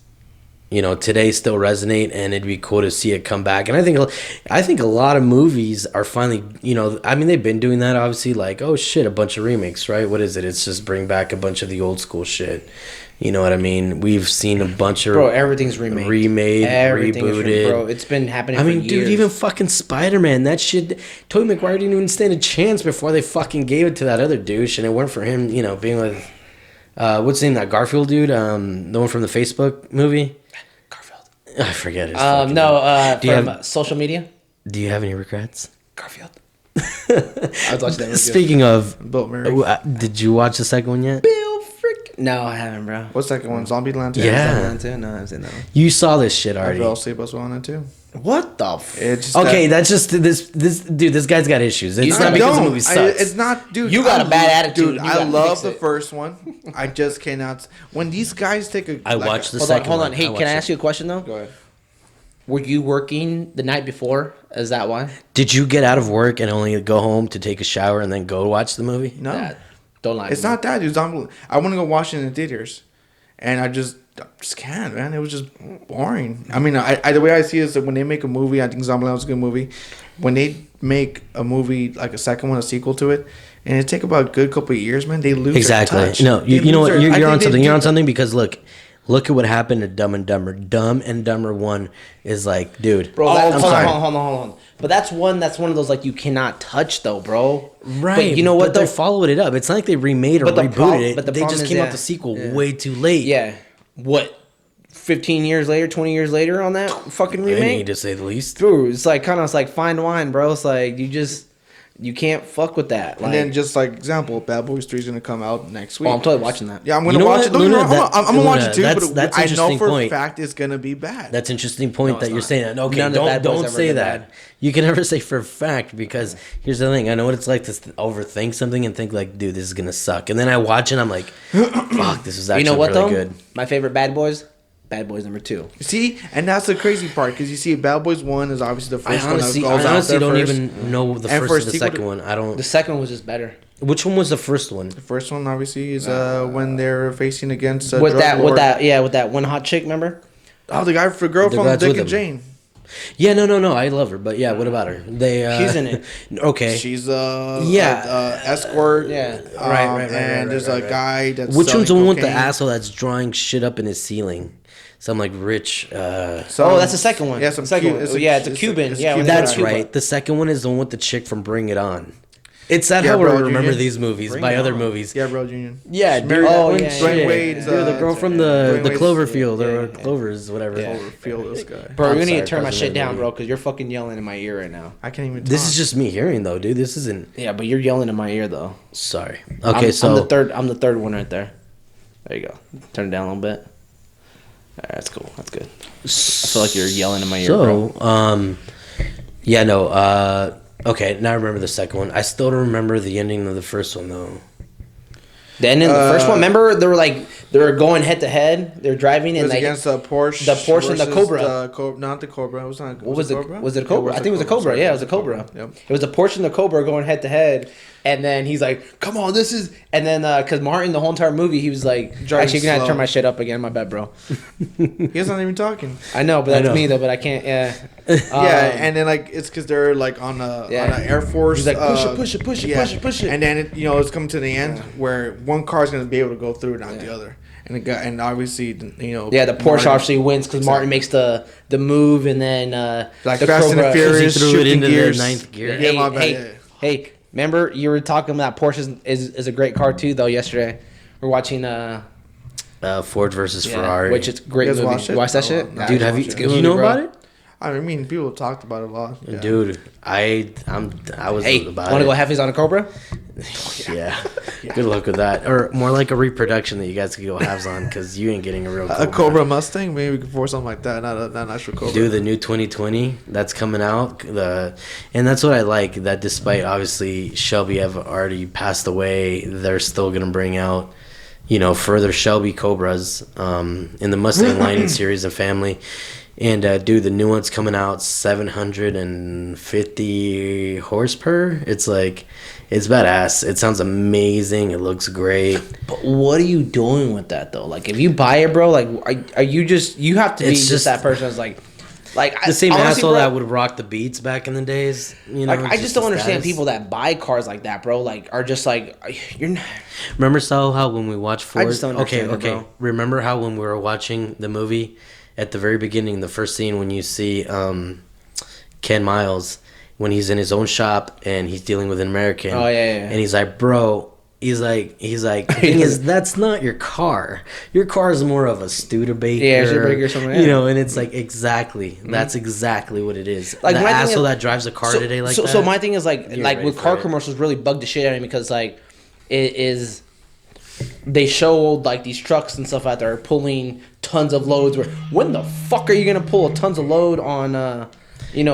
today still resonate, and it'd be cool to see it come back. And I think a lot of movies are finally, I mean, they've been doing that obviously, like, oh shit, a bunch of remakes, right? What is it? It's just bring back a bunch of the old school shit. You know what I mean? We've seen a bunch of everything's remade, everything is rebooted. bro. It's been happening. I mean, for dude, years. even fucking Spider-Man, that shit, Tobey Maguire didn't even stand a chance before they fucking gave it to that other douche, and it weren't for him, being with, what's his name, that Garfield dude, the one from the Facebook movie? Garfield. I forget his fucking No, name. Do you from have- social media. Do you have any regrets? Garfield. I was watching that. Speaking of, Bill Murray. did you watch the second one yet? Bill Frick. No, I haven't, bro. What's that one? Zombieland 2? Yeah. No, I haven't seen that one. You saw this shit I already. fell asleep as well on it too. What the? F- It's just Okay, that, that's just this dude. This guy's got issues. It's I not because the don't. movie sucks. It's not, dude. You got I a bad love- attitude. dude. You I gotta love fix the it. first one. I just cannot. When these guys take a, I watched the hold on, second hold on. one. Hey, can watched I it. ask you a question though? Go ahead. Were you working the night before? Is that why? Did you get out of work and only go home to take a shower and then go watch the movie? No, That- don't lie. it's to me. not that, dude. I want to go watch it in the theaters, and I just can't, man. It was just boring. I mean, I the way I see it is that when they make a movie, I think Zombieland was a good movie. When they make a movie like a second one, a sequel to it, and it take about a good couple of years, man, they lose Exactly. Their touch. No, They you know lose what? their- I You're on think they something. do- You're on something because look at what happened to Dumb and Dumber. Dumb and Dumber 1 is like, dude. Bro, Oh, that, I'm hold, sorry. on, hold on. But that's one of those like you cannot touch though, bro. Right. But you know what? But they though? followed it up. It's not like they remade or But the rebooted prob- it. but the They problem just is, came out yeah. the sequel Yeah. way too late. Yeah. What? 15 years later, 20 years later on that fucking I need remake? to say the least. Dude, it's like kind of like fine wine, bro. It's like you just You can't fuck with that. And then just like example, Bad Boys 3 is gonna come out next week. I'm totally watching that. Yeah, I'm gonna You know watch what, it. Don't get me Luna, wrong, I'm gonna watch it too. that's But I know interesting for a point. fact it's gonna be bad. That's an interesting point No, that it's you're not. saying. Okay, None of the Bad Boys don't ever say been that. bad. You can never say for a fact because here's the thing. I know what it's like to overthink something and think like, dude, this is gonna suck. And then I watch it, and I'm like, fuck, this is actually You know what really though? good. My favorite Bad Boys, Bad Boys number 2. See, and that's the crazy part because you see, Bad Boys 1 is obviously the I first one that honestly, goes out there don't first. even know the And first for or the sequel second to- one. I don't. The second one was just better. Which one was the first one? The first one obviously is when they're facing against With drug lord. with that one hot chick, remember? Oh, the guy for girl The from guy's Dick with and him. Jane. Yeah, no. I love her, but yeah, what about her? She's in it. Okay. She's Yeah. escort. Yeah. Right, And there's a guy that's Which one's the selling one with the cocaine. asshole that's drawing shit up in his ceiling? Some like rich. Some- Oh, that's the second one. Yeah, some The second Cu- one. it's a- Yeah, it's a it's a- Cuban. it's a Yeah, when Cuban they go That's to Cuba. right. The second one is the one with the chick from Bring It On. It's sad Yeah, how Bro, we remember Junior. these movies Bring by it other on. movies. Yeah, Bro Junior. Yeah, Married dude. Oh, that one. yeah, Dwayne yeah, Wade's, Dude, the girl from the Dwayne Wade's- Cloverfield yeah, or yeah. Clovers, whatever. Yeah. Feel this guy. Bro, I'm you need sorry, to turn my cousin, shit that down, movie. bro, because you're fucking yelling in my ear right now. I can't even. This talk. is just me hearing though, dude. This isn't. Yeah, but you're yelling in my ear though. Sorry. Okay, so I'm the third one right there. There you go. Turn it down a little bit. Alright, that's cool. That's good. I feel like you're yelling in my ear, bro. Yeah, no. Okay, now I remember the second one. I still don't remember the ending of the first one though. The ending of the first one, remember they were going head to head. They were driving It and was like against the Porsche. the Porsche and the versus Cobra. Not the Cobra. It was not. what was it? Cobra? Was it a Cobra? I think it was a Cobra. Sorry, Yeah, it was a Cobra. Yep. It was a Porsche and the Cobra going head to head, and then he's like, "Come on, this is." And then because Martin, the whole entire movie, he was like, Driving "Actually, you're gonna have to slow. turn my shit up again. My bad, bro." He's not even talking. I know, but I that's know. me though. But I can't. Yeah. Yeah, and then like it's because they're like on Yeah. an Air Force. He's like, push it, push it, push it, push it, push it. And then it's coming to the end where one car is gonna be able to go through, not the other. And the guy, and obviously Yeah, the Porsche Martin- obviously wins because Martin makes the move, and then like the Fast and the Cobra- Furious He threw it shifting into the gears. ninth gear. Hey, Yeah, my bad, hey, yeah. hey! Remember you were talking about Porsche is a great car too, though. Yesterday, we're watching Ford versus yeah, Ferrari. which it's a great You guys movie. watched it? You watch that Oh, shit, no. Dude, I have you? watched it. Do Good you know movie, bro. about it? I mean, people talked about it a lot. Yeah. Dude, I was Hey, about want to it. go halfies on a Cobra? Yeah. Good luck with that. Or more like a reproduction that you guys could go halves on because you ain't getting a real Cobra. A Cobra Mustang, maybe we could force something like that. Not an actual Cobra. Do the new 2020 that's coming out. And that's what I like. That despite obviously Shelby have already passed away, they're still gonna bring out, further Shelby Cobras in the Mustang Lightning series and family. And dude, the new one's coming out 750 horsepower. It's like, it's badass. It sounds amazing. It looks great. But what are you doing with that though? Like, if you buy it, bro, like, are you just you have to be It's just just- that person that's like The same honestly, asshole bro, that would rock the Beats back in the days. Like, I just don't the understand status. people that buy cars like that, bro. Like, are just like you're not. Remember how when we watched Ford? just don't understand it, bro. Remember how when we were watching the movie, at the very beginning, the first scene when you see Ken Miles when he's in his own shop and he's dealing with an American. Oh, yeah. And he's like, bro. He's like. The thing is, that's not your car. Your car is more of a Studebaker. Yeah, Studebaker or something, yeah. And it's like exactly. That's exactly what it is. Like, the my thing asshole is- that drives a car today like so, that. So my thing is like You're like ready with for car it. commercials really bug the shit out of me because like it is they show like these trucks and stuff out there pulling tons of loads. Where when the fuck are you gonna pull tons of load on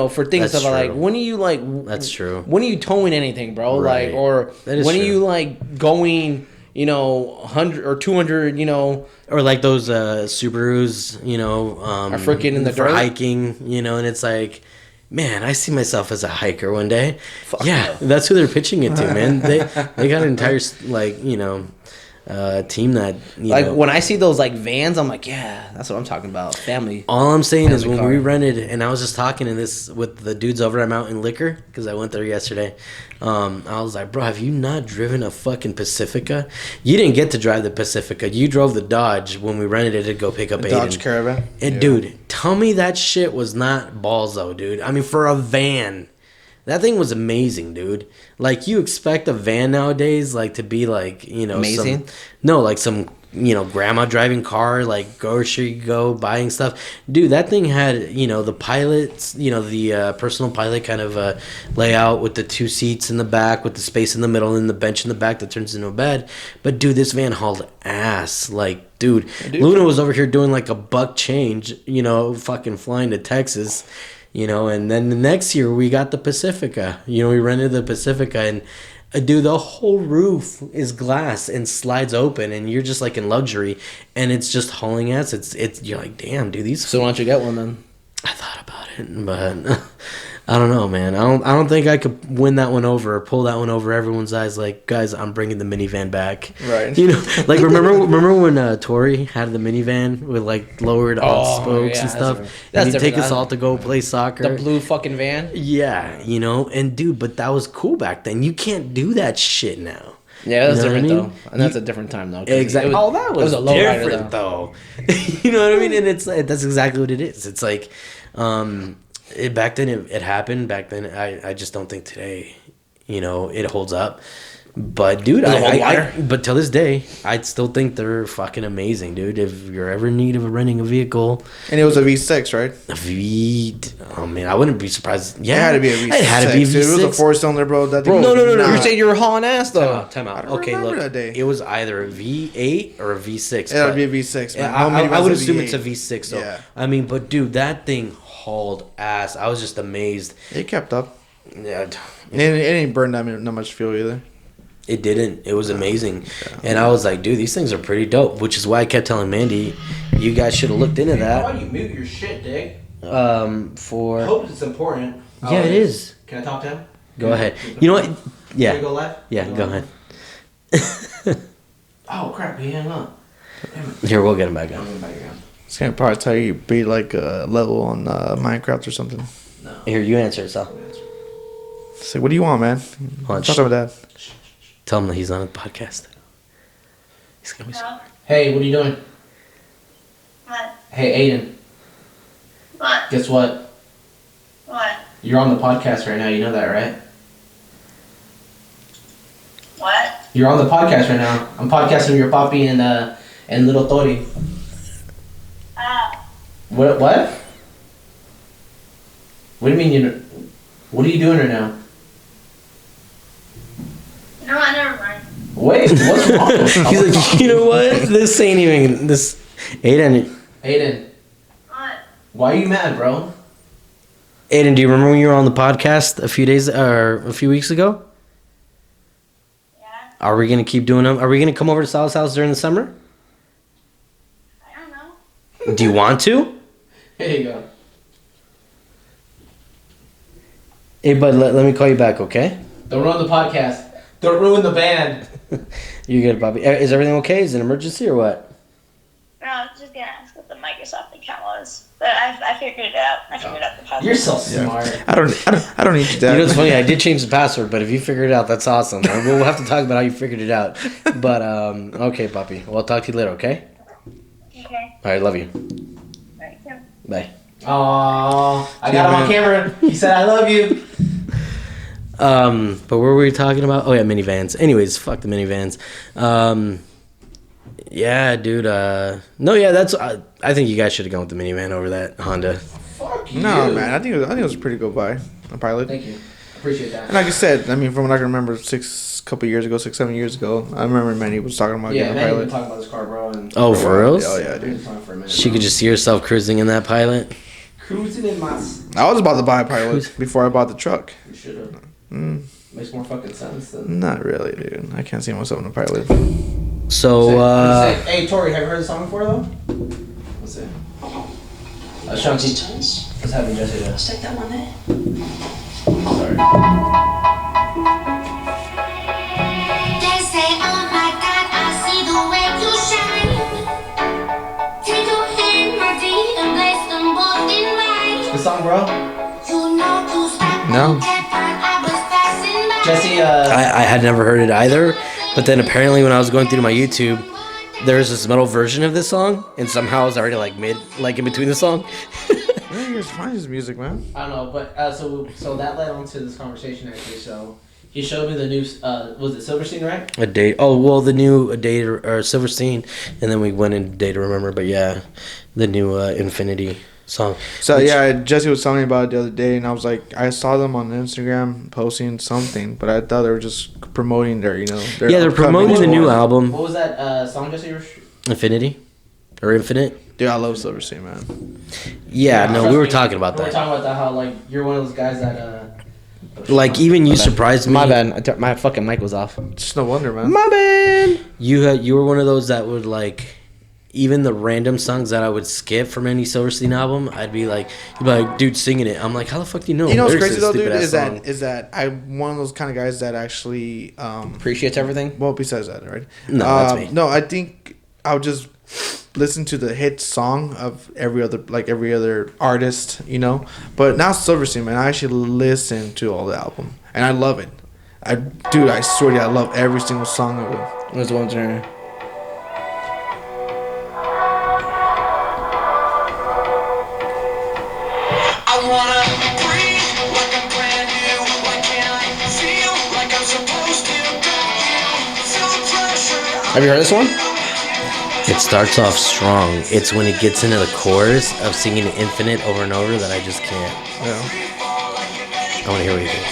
for things That's that are like true. when are you like That's true. when are you towing anything, bro? Right. Like or That is when are true. you like going 100 or 200 Or like those Subarus, Are freaking in the for dirt? hiking, and it's like, man, I see myself as a hiker one day. Fuck yeah, that's who they're pitching it to, man. They got an entire team that when I see those like vans, I'm like, yeah, that's what I'm talking about. Family. All I'm saying is Family when we car. rented, and I was just talking to this with the dudes over at Mountain Liquor because I went there yesterday. I was like, bro, have you not driven a fucking Pacifica? You didn't get to drive the Pacifica. You drove the Dodge when we rented it to go pick up Aiden. Dodge Caravan. And dude, tell me that shit was not balls though, dude. I mean, for a van, That thing was amazing, dude. Like, you expect a van nowadays, like, to be like, you know, Amazing? like some, you know, grandma driving car, like grocery go buying stuff. Dude, that thing had, you know, the pilots, you know, the personal pilot kind of layout with the 2 seats in the back, with the space in the middle, and the bench in the back that turns into a bed. But dude, this van hauled ass. Like, dude, Luna was over here doing like a buck change, you know, fucking flying to Texas. You know, and then the next year we got the Pacifica. You know, we rented the Pacifica, and dude, the whole roof is glass and slides open, and you're just like in luxury, and it's just hauling ass. It's you're like, damn, dude, these. So why don't you get one then? I thought about it, but I don't know, man. I don't think I could win that one over or pull that one over everyone's eyes. Like, guys, I'm bringing the minivan back. Right. You know, like remember when Tori had the minivan with like lowered spokes and stuff. That's and he'd take different. us all to go play soccer. The blue fucking van. Yeah, you know, and dude, but that was cool back then. You can't do that shit now. Yeah, that's You know what different I mean? though, and that's a different time though. 'cause Exactly. It was a low different though. You know what I mean? And that's exactly what it is. It's like, back then it happened. Back then, I just don't think today, you know, it holds up. But dude, but till this day, I still think they're fucking amazing, dude. If you're ever in need of renting a vehicle, And it was a V6, right? oh man, I wouldn't be surprised. Yeah, It had to be a V6. It had to be a Dude, V6. it was a 4-cylinder, bro. That thing No, was You're not- saying you were hauling ass though. Time out. I don't Okay, remember look, that day. it was either a V8 or a V6. It had to but- be a V6, man. Yeah, No I minivan's would a assume V8. it's a V6 though. Yeah. I mean, but dude, that thing hauled ass. I was just amazed. It kept up. Yeah, And it didn't burn that much fuel either. it didn't. It was amazing, and I was like, dude, these things are pretty dope. Which is why I kept telling Mandy, you guys should have looked into that. do you mute your shit, Dick? For hope it's important. yeah, it is. Can I talk to him? Go ahead. You know what? Yeah, live? yeah. Go ahead. Oh crap! He hung up. Here, we'll get him back on. It's gonna probably tell you beat like a level on Minecraft or something. Here, you answer it, Sal. Say, what do you want, man? Hold on, Talk about that. Tell him that he's on a podcast. He's gonna be. Hello? Hey, what are you doing? What? Hey, Aiden. What? Guess what? What? You're on the podcast right now. You know that, right? What? You're on the podcast right now. I'm podcasting with your papi and little Tori. What? What? What do you mean what are you doing right now? No, never mind. Wait, what's wrong? He's like, you know what? This ain't even this. Aiden, What? Why are you mad, bro? Aiden, do you remember when you were on the podcast a few weeks ago? Yeah? Are we gonna keep doing them? Are we gonna come over to Sal's house during the summer? I don't know. Do you want to? Here you go. Hey, bud, let me call you back, okay? Don't ruin the podcast. Don't ruin the band. You good, Bobby? Is everything okay? Is it an emergency or what? No, I was just gonna ask what the Microsoft account was, but I figured it out. I figured out the password. You're so smart. I don't need you, Dad. You know, it's funny. I did change the password, but if you figured it out, that's awesome. We'll have to talk about how you figured it out. But okay, Poppy. Well, I'll talk to you later. Okay? Okay. All right. Love you. Right, yeah. Bye. Aww, I got him on camera. He said, "I love you." But what were we talking about? Oh yeah, minivans. Anyways, fuck the minivans. Yeah, dude. No, yeah, that's. I think you guys should have gone with the minivan over that Honda. Fuck you. No, man. I think it was a pretty good buy. A pilot. Thank you. Appreciate that. And like I said, I mean, from what I can remember, 7 years ago, I remember Manny was talking about Yeah, getting a man, you've pilot. been talking about this car, bro. And Oh, for reals? Oh yeah, We've been dude. talking for a minute. She could just see herself cruising in that pilot. cruising in my. I was about to buy a pilot before I bought the truck. You should have. Mm, Makes more fucking sense than. not really, dude. I can't see myself in a pilot. So, Hey, Tori, have you heard the song before though? Let's see. Shanti, let's have Jesse do. Let's take that one there. Sorry. They say, oh my God, I see the way you shine. Take your hand, my dear, and place them both in mine. Good song, bro. You know you stopped No. me dead while I was passing by. Jesse, I had never heard it either, but then apparently when I was going through my YouTube, there's this metal version of this song, and somehow I was already like in between the song. you guys find his music, man? I don't know, but so that led on to this conversation actually. So he showed me the new was it Silverstein, right? A Day. Oh well, the new A Day or Silverstein, and then we went into Day to Remember. But yeah, the new Infinity song. So yeah, Jesse was telling me about it the other day, and I was like, I saw them on Instagram posting something, but I thought they were just promoting their, their Yeah, they're promoting the upcoming new tour. album, What was that song Jesse? Infinity, or Infinite. Dude, I love Silverstein, man. Yeah, no, Trust we were me, talking about We were that. talking about that how like you're one of those guys that Like even you surprised me. My bad. My fucking mic was off. Just no wonder, man. My bad. You were one of those that would like, even the random songs that I would skip from any Silverstein album. I'd be like, you'd be like, dude, singing it. I'm like, how the fuck do you know? You know what's lyrics crazy to though, this dude, stupid-ass song? is that I'm one of those kind of guys that actually Appreciates everything. well, besides that, right? No, that's me. No, I think I'll just listen to the hit song of every other artist, But now Silverstein, man, I actually listen to all the album, and I love it. I swear to you, I love every single song of it. There's one there. I wanna breathe like I'm brand new. Why can't I feel like I'm supposed to? Don't you feel the pressure? Have you heard this one? It starts off strong. It's when it gets into the chorus of singing Infinite over and over that I just can't. Yeah. I want to hear what you think.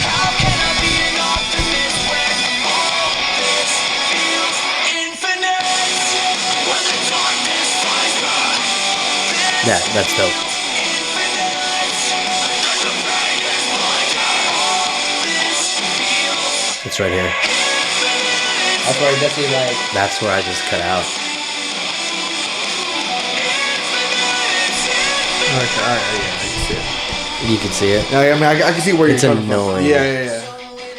How can I be an optimist when all this feels infinite? When the darkness flies by, That's dope. It's right here. That's where Jesse like. That's where I just cut out. Okay, all right, yeah, I can see it. You can see it. Yeah, I mean, I can see where It's you're coming annoying. from. Yeah.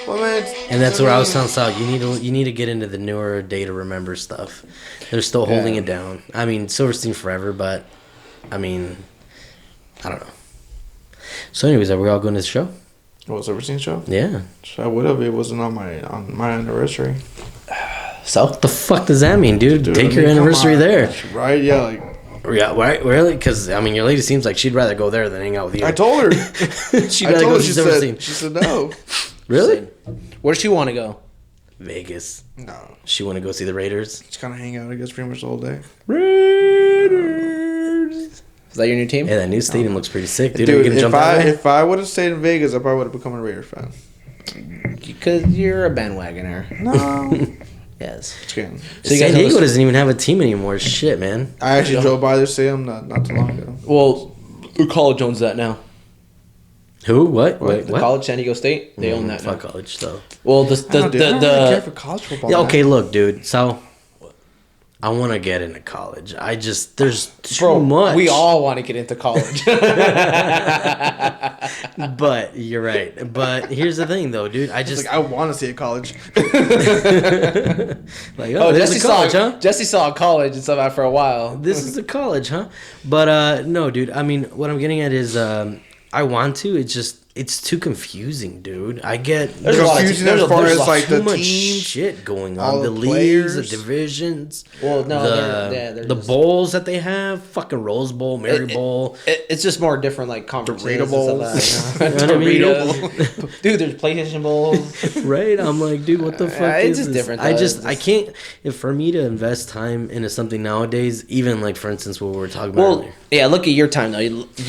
Well, man, And that's where I was telling Sal, you need to get into the newer Day to Remember stuff. They're still holding it down. I mean, Silverstein forever, but I mean, I don't know. So, anyways, are we all going to the show? What was Silverstein show? Yeah. I would have. It wasn't on my anniversary. So What the fuck does that mean, dude? Dude, Take I your mean, come anniversary on. there. Right? Yeah. Like Yeah, right? Really? Because I mean, your lady seems like she'd rather go there than hang out with you. I told her. she'd I rather told go her. to She Silverstein. said. She said no. Really? where does she want to go? Vegas. No. She want to go see the Raiders. Just kind of hang out. I guess pretty much the whole day. Raiders. Is that your new team? Hey, that new stadium looks pretty sick, dude. Are you Dude, gonna jump if that way? if I would have stayed in Vegas, I probably would have become a Raiders fan. Because you're a bandwagoner. No. Yes. Just kidding. So you San guys Diego know- doesn't even have a team anymore. Shit, man. I actually drove by their stadium not too long ago. Well, who college owns that now? Who? What? Wait, The what? college, San Diego State, they own that now. Fuck college, though. Well, I don't really care for college football. Yeah, man. okay, look, dude. So, I want to get into college. There's too much. we all want to get into college. But you're right. But here's the thing, though, dude. I just Like I want to see a college. like, Oh, there's Jesse a college, saw huh? Jesse saw college and stuff after a while. This is a college, huh? But no, dude. I mean, what I'm getting at is, I want to. It's too confusing, dude. I get There's a lot of Confusing there's as a- far there's as a- like too the much teams. shit going all on. The the leagues, the players. divisions. Well, no, they're the just- bowls that they have, fucking Rose Bowl, Mary Bowl. It's just more different, like conferences. Dorito and stuff bowls. like that. You know what I mean? Doritos. Dude, there's PlayStation bowls. Right? I'm like, dude, what the fuck it's is just this? different, I though. just, It's I just- can't. If for me to invest time into something nowadays, even like for instance, what we were talking about Well, earlier. yeah. Look at your time though. It's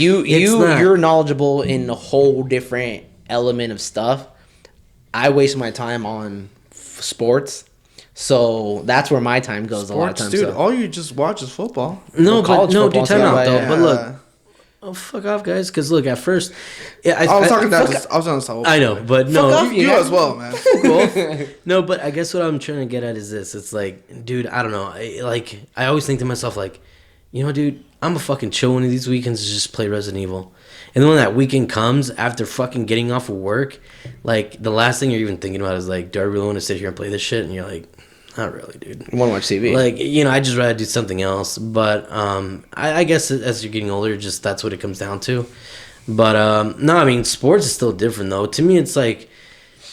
not. You're knowledgeable in a whole different element of stuff. I waste my time on sports, so that's where my time goes a lot of Sports, times. dude. So. All you just watch is football. No, but college no, dude, football's time not out like though. that. But look, oh fuck off, guys. Because look, at first, yeah, I was talking fuck- that. I was on the side. I know, but no, off, You Yeah. as well, man. no, but I guess what I'm trying to get at is this. It's like, dude, I don't know. I always think to myself, like, you know, dude, I'm a fucking chill one of these weekends to just play Resident Evil. And then when that weekend comes, after fucking getting off of work, like, the last thing you're even thinking about is, like, do I really want to sit here and play this shit? And you're like, not really, dude. You want to watch TV? Like, you know, I just rather do something else. But I guess as you're getting older, just that's what it comes down to. But no, I mean, sports is still different, though. To me, it's like,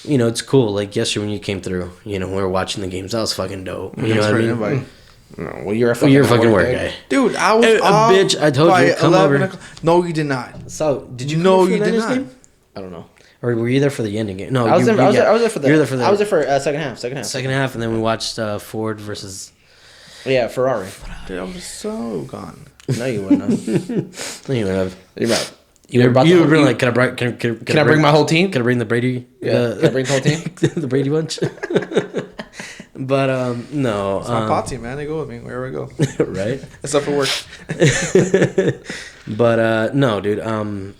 you know, it's cool. Like, yesterday when you came through, you know, we were watching the games. That was fucking dope. You know what I mean? No, well, you're a fucking, You're a fucking work dude. guy. Dude, I was Hey, off bitch, I told by you, come 11 over. o'clock. No, you did not. So did you? No, come for you the did Niners not. game? I don't know. Or were you there for the ending game? No, I was you, there. I was yeah. there. I was there for the. You were there for the. I was there for second half. second half, and then we watched Ford versus. Yeah, Ferrari. Dude, I was so gone. No, you wouldn't. You would have. You're right. You brought would the have been whole- like, can I bring my whole team? Can I bring the Brady? Yeah, can I bring the whole team? the Brady bunch. But no, It's my pot team, man. They go with me wherever I go. right? Except for work. But no, dude.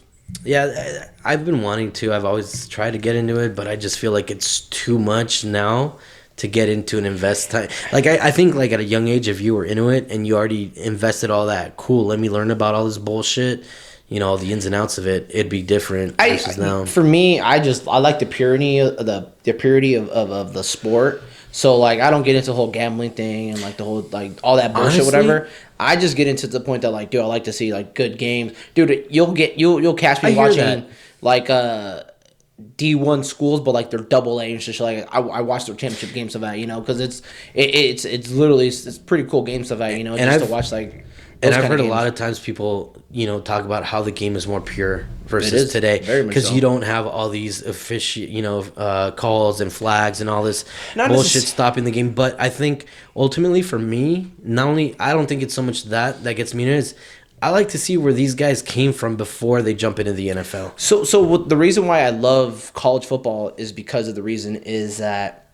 Yeah, I've been wanting to. I've always tried to get into it, but I just feel like it's too much now to get into and invest time. Like I think like at a young age, if you were into it and you already invested all that, cool. Let me learn about all this bullshit. You know, all the ins and outs of it. It'd be different versus now. For me, I like the purity of the purity of the sport. So like I don't get into the whole gambling thing and like the whole like all that bullshit, Honestly? whatever. I just get into the point that like, dude, I like to see like good games. Dude, you'll catch I me hear watching that. like D1 schools, but like they're double A and just like I watch their championship games of that, you know, because it's literally it's pretty cool games of that, you know, And just I've- to watch like. And I've heard a lot of times people, you know, talk about how the game is more pure versus is, today, very much because so. you don't have all these calls and flags and all this Not bullshit necess- stopping the game. But I think ultimately for me, not only I don't think it's so much that gets me into it, is I like to see where these guys came from before they jump into the NFL. So the reason why I love college football is because of the reason is that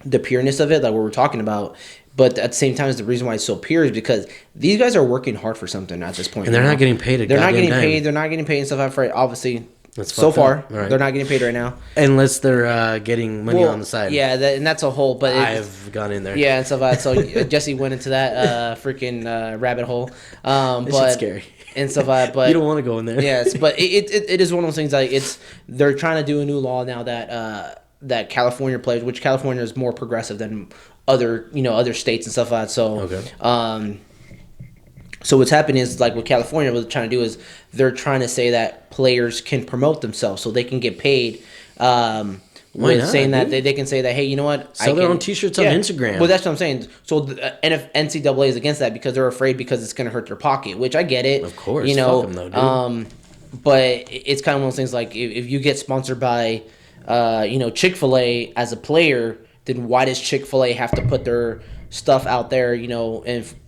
the pureness of it, like what we're talking about. But at the same time, the reason why it's so pure is because these guys are working hard for something at this point. And they're you not know? getting paid a They're not goddamn getting dime. paid. They're not getting paid and stuff. For obviously, That's so fucked far up. Right. they're not getting paid right now. Unless they're getting money on the side. Yeah, and that's a whole. But I've gone in there. yeah, and stuff like that. So Jesse went into that freaking rabbit hole. But shit's scary. and stuff like that. But You don't want to go in there. Yes, but it is one of those things like they're trying to do a new law now that California plays, which California is more progressive than other states and stuff like that. So Okay. so what's happening is like what California was trying to do is they're trying to say that players can promote themselves so they can get paid. With not, saying that dude? they can say that, hey, you know what? Sell their own t-shirts on Instagram. Well, that's what I'm saying. So the NCAA is against that because they're afraid because it's going to hurt their pocket, which I get it. Of course, you know. fuck 'em though, dude. But it's kind of one of those things like if you get sponsored by, Chick-fil-A as a player, then why does Chick-fil-A have to put their stuff out there,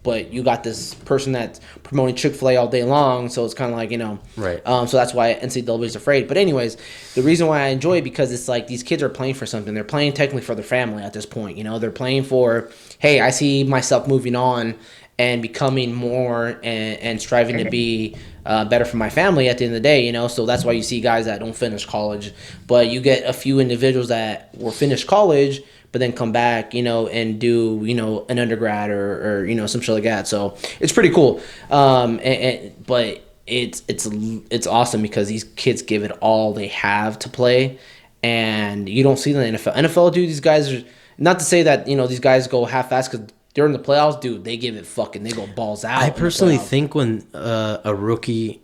but you got this person that's promoting Chick-fil-A all day long, so it's kind of like, Right. So that's why NCAA is afraid. But anyways, the reason why I enjoy it because it's like these kids are playing for something. They're playing technically for their family at this point, they're playing for, hey, I see myself moving on and becoming more and striving to be better for my family at the end of the day, so that's why you see guys that don't finish college, but you get a few individuals that will finish college but then come back, and do, an undergrad or some shit like that. So it's pretty cool. But it's awesome because these kids give it all they have to play, and you don't see that in the NFL. NFL, dude, these guys are, not to say that, these guys go half-assed because during the playoffs, dude, they give it fucking, they go balls out. I in the personally playoffs. think when a rookie,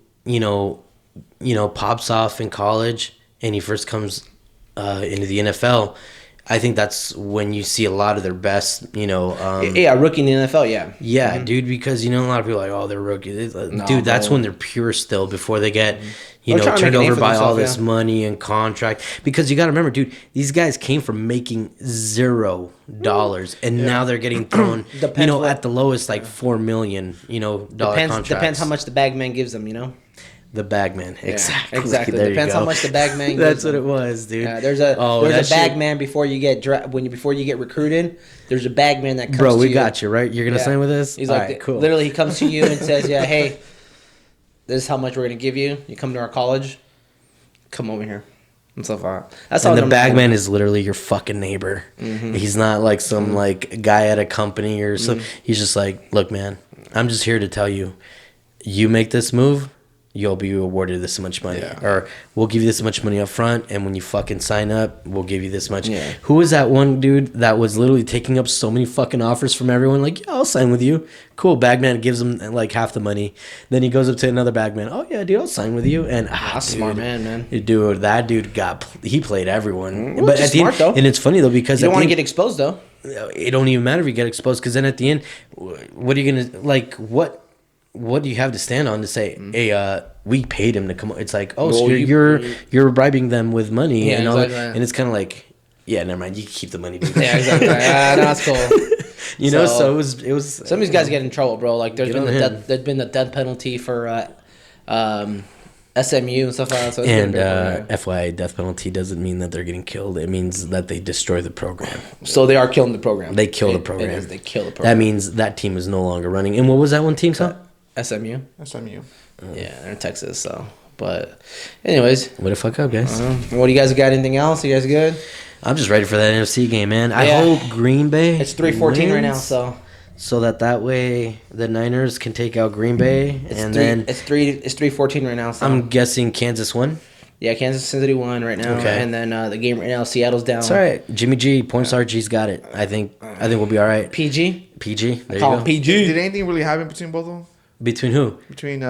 pops off in college and he first comes into the NFL, I think that's when you see a lot of their best, Yeah, rookie in the NFL, yeah. Yeah, dude, because a lot of people are like, oh, they're rookies. Dude, that's bro. when they're pure still before they get, They're trying to turned make a name over for by all themselves, this yeah. money and contract. Because you got to remember, dude, these guys came from making $0, and now they're getting thrown, Depends what- at the lowest like $4 million, dollar contracts. Depends how much the bag man gives them, The bagman, exactly. exactly. There you Depends how go. much the bag man gives That's what them. it was, dude. Yeah, there's a that bag shit- man before you get before you get recruited. There's a bag man that comes Bro, to we you. got you, right? You're gonna Yeah. sign with us? He's All like, right, cool. literally, he comes to you and says, "Yeah, hey, this is how much we're gonna give you. You come to our college, come over here." And stuff like that. That's how And the them- bagman is literally your fucking neighbor. Mm-hmm. He's not like some like guy at a company or so. He's just like, look, man, I'm just here to tell you, you make this move, you'll be awarded this much money, Yeah. or we'll give you this much money up front, and when you fucking sign up, we'll give you this much. Yeah. Who was that one dude that was literally taking up so many fucking offers from everyone? Like, yeah, I'll sign with you. Cool. Bagman gives him like half the money. Then he goes up to another bagman. Oh yeah, dude, I'll sign with you. And That's a smart man. Dude, that dude he played everyone. Well, but which is at the smart, end, though. and it's funny though because You don't at want to the get exposed though. it don't even matter if you get exposed, because then at the end, what are you gonna like? What do you have to stand on to say, hey, we paid him to come? It's like, oh, so Well, you're bribing them with money, Yeah, and all, exactly. and it's kind of like, yeah, never mind, you can keep the money, dude. Yeah, exactly. No, that's cool. You know, So- so it was. Some of these guys get in trouble, bro. Like Get on him. there's been the death penalty for SMU and stuff like that. So it's And been a big one, FYI, death penalty doesn't mean that they're getting killed. It means that they destroy the program. so they are killing the program. They kill the It program. is, they kill the That program. means that team is no longer running. And what was that one team, Sam? SMU. SMU. Yeah, they're in Texas. So, but anyways, What the fuck up, guys? what do you guys got? Anything else? You guys good? I'm just ready for that NFC game, man. I Yeah. hope Green Bay. It's 3-14 right now. wins, So that way the Niners can take out Green Bay, and then it's 3-14 right now. So I'm guessing Kansas won. yeah, Kansas City won right now. Okay. And then the game right now, Seattle's down. It's all right. Jimmy G, points RG's got it. I think we'll be all right. PG. PG. There you Call go. him PG. Did anything really happen between both of them? Between who? Between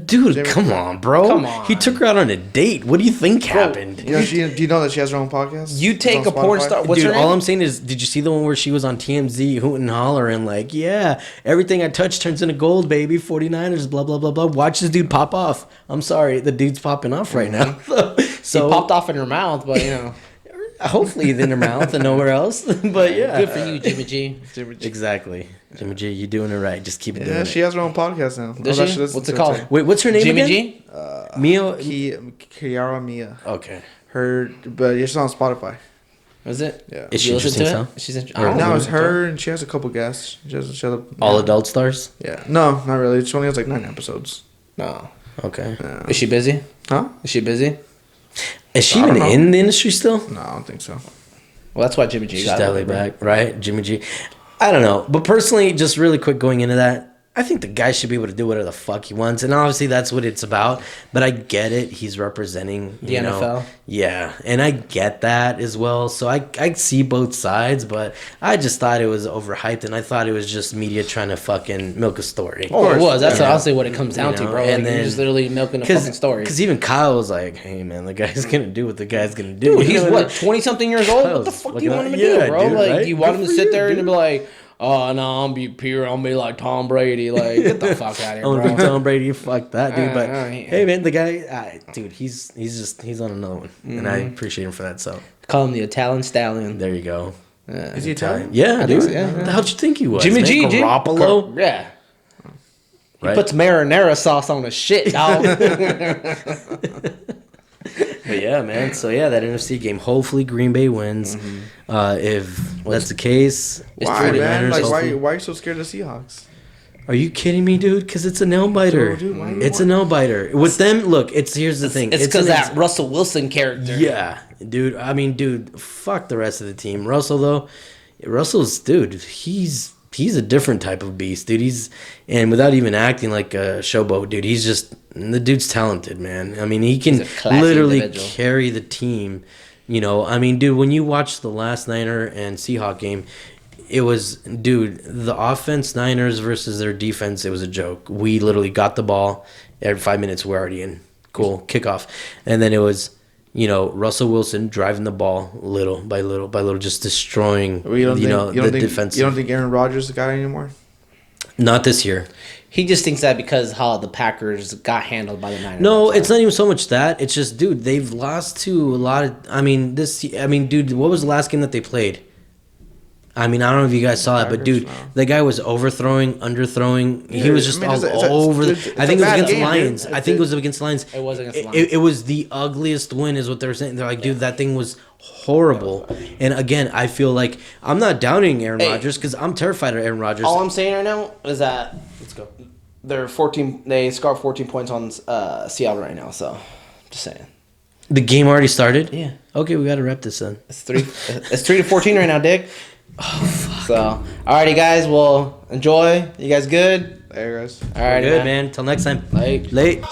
Dude, Jimmy- come on, bro. Come on. He took her out on a date. What do you think happened? do you know that she has her own podcast? You take It's on a porn Spotify? star. What's Dude, her name? all I'm saying is, did you see the one where she was on TMZ hooting and hollering like, yeah, everything I touch turns into gold, baby, 49ers, blah, blah, blah, blah. Watch this dude pop off. I'm sorry, the dude's popping off right now. So He popped off in her mouth, but you know, hopefully in her mouth and nowhere else. But yeah. good for you, Jimmy G. Exactly. Jimmy G, you're doing it right. Just keep doing Yeah, it. she has her own podcast now. Does I she? should listen What's to it called? too. Wait, what's her name Jimmy again? G. Mio? Kiara Mia. Okay. Her, but it's on Spotify. Was it? Yeah. Is she You listen interesting, to Sal? it? She's Or- I No, don't it's know. her, and she has a couple guests. She has a, All adult stars? Yeah. No, not really. She only has like 9 episodes. No. Okay. Is she busy? Huh? Is she busy? Is she I don't even know. in the industry still? No, I don't think so. Well, that's why Jimmy G She's got definitely it, bro. back, right? Jimmy G. I don't know. But personally, just really quick going into that, I think the guy should be able to do whatever the fuck he wants. And obviously that's what it's about. But I get it. He's representing The NFL? Yeah. And I get that as well. So I see both sides, but I just thought it was overhyped, and I thought it was just media trying to fucking milk a story. Oh, it was. That's Yeah. honestly what it comes down You to, know, bro. and Like, you're then- just literally milking a fucking story. Because even Kyle was like, hey, man, the guy's going to do what the guy's going to do. Dude, You he's know what, 20-something years old? What the Kyle's fuck do you fucking want him to yeah, do, bro? dude, Like, right? you want Good him to for sit you, there and dude. be like, oh, no, I'm be pure. I'm be like Tom Brady. Like, get the fuck out of here, Oh, bro. Tom Brady, fuck that, dude. But yeah. hey, man, the guy, dude, he's on another one, and I appreciate him for that. So Call him the Italian Stallion. there you go. Is he Italian? Yeah, I dude. think so, yeah. How'd you think he was? Jimmy man? G, Garoppolo, Yeah. He right? puts marinara sauce on the shit, dog. But yeah, man. So yeah, that NFC game. Hopefully, Green Bay wins. If that's the case, Why, man? 49ers, Like, hopefully- why are you so scared of Seahawks? Are you kidding me, dude? Because it's a nail biter. So, dude, why you It's a nail biter. With them, look. Here's the thing. It's because an that Russell Wilson character. Yeah, dude. I mean, dude, fuck the rest of the team. Russell, though, dude, he's a different type of beast, dude. And without even acting like a showboat, dude, the dude's talented, man. I mean, he can He's a classy literally individual. carry the team. You know, I mean, dude, when you watch the last Niner and Seahawk game, it was, dude, the offense Niners versus their defense, it was a joke. We literally got the ball. Every 5 minutes, we're already in. Cool, kickoff. And then it was, Russell Wilson driving the ball little by little by little, just destroying, the defense. You don't think Aaron Rodgers is the guy anymore? Not this year. He just thinks that because how the Packers got handled by the Niners. No, That's it's not even so much that. It's just, dude, they've lost to a lot of. Dude, what was the last game that they played? I mean, I don't know if you guys saw it, but dude, No. the guy was overthrowing, underthrowing. He was just it's all over. it's I think it was a bad against game, dude. Lions. I think it was against Lions. It was against It, Lions. it was the ugliest win, is what they were saying. They're like, dude, that thing was horrible. And again, I feel like I'm not doubting Aaron Hey. Rodgers because I'm terrified of Aaron Rodgers. all I'm saying right now is that Let's go. they're 14. They scored 14 points on Seattle right now. So, just saying. The game already started. Yeah. Okay, we got to wrap this then. It's 3-14 right now, Dick. Oh, fuck. So, alrighty, guys. Well, enjoy. You guys good? There, guys. Alrighty, Good, man. Till next time. Like. Late.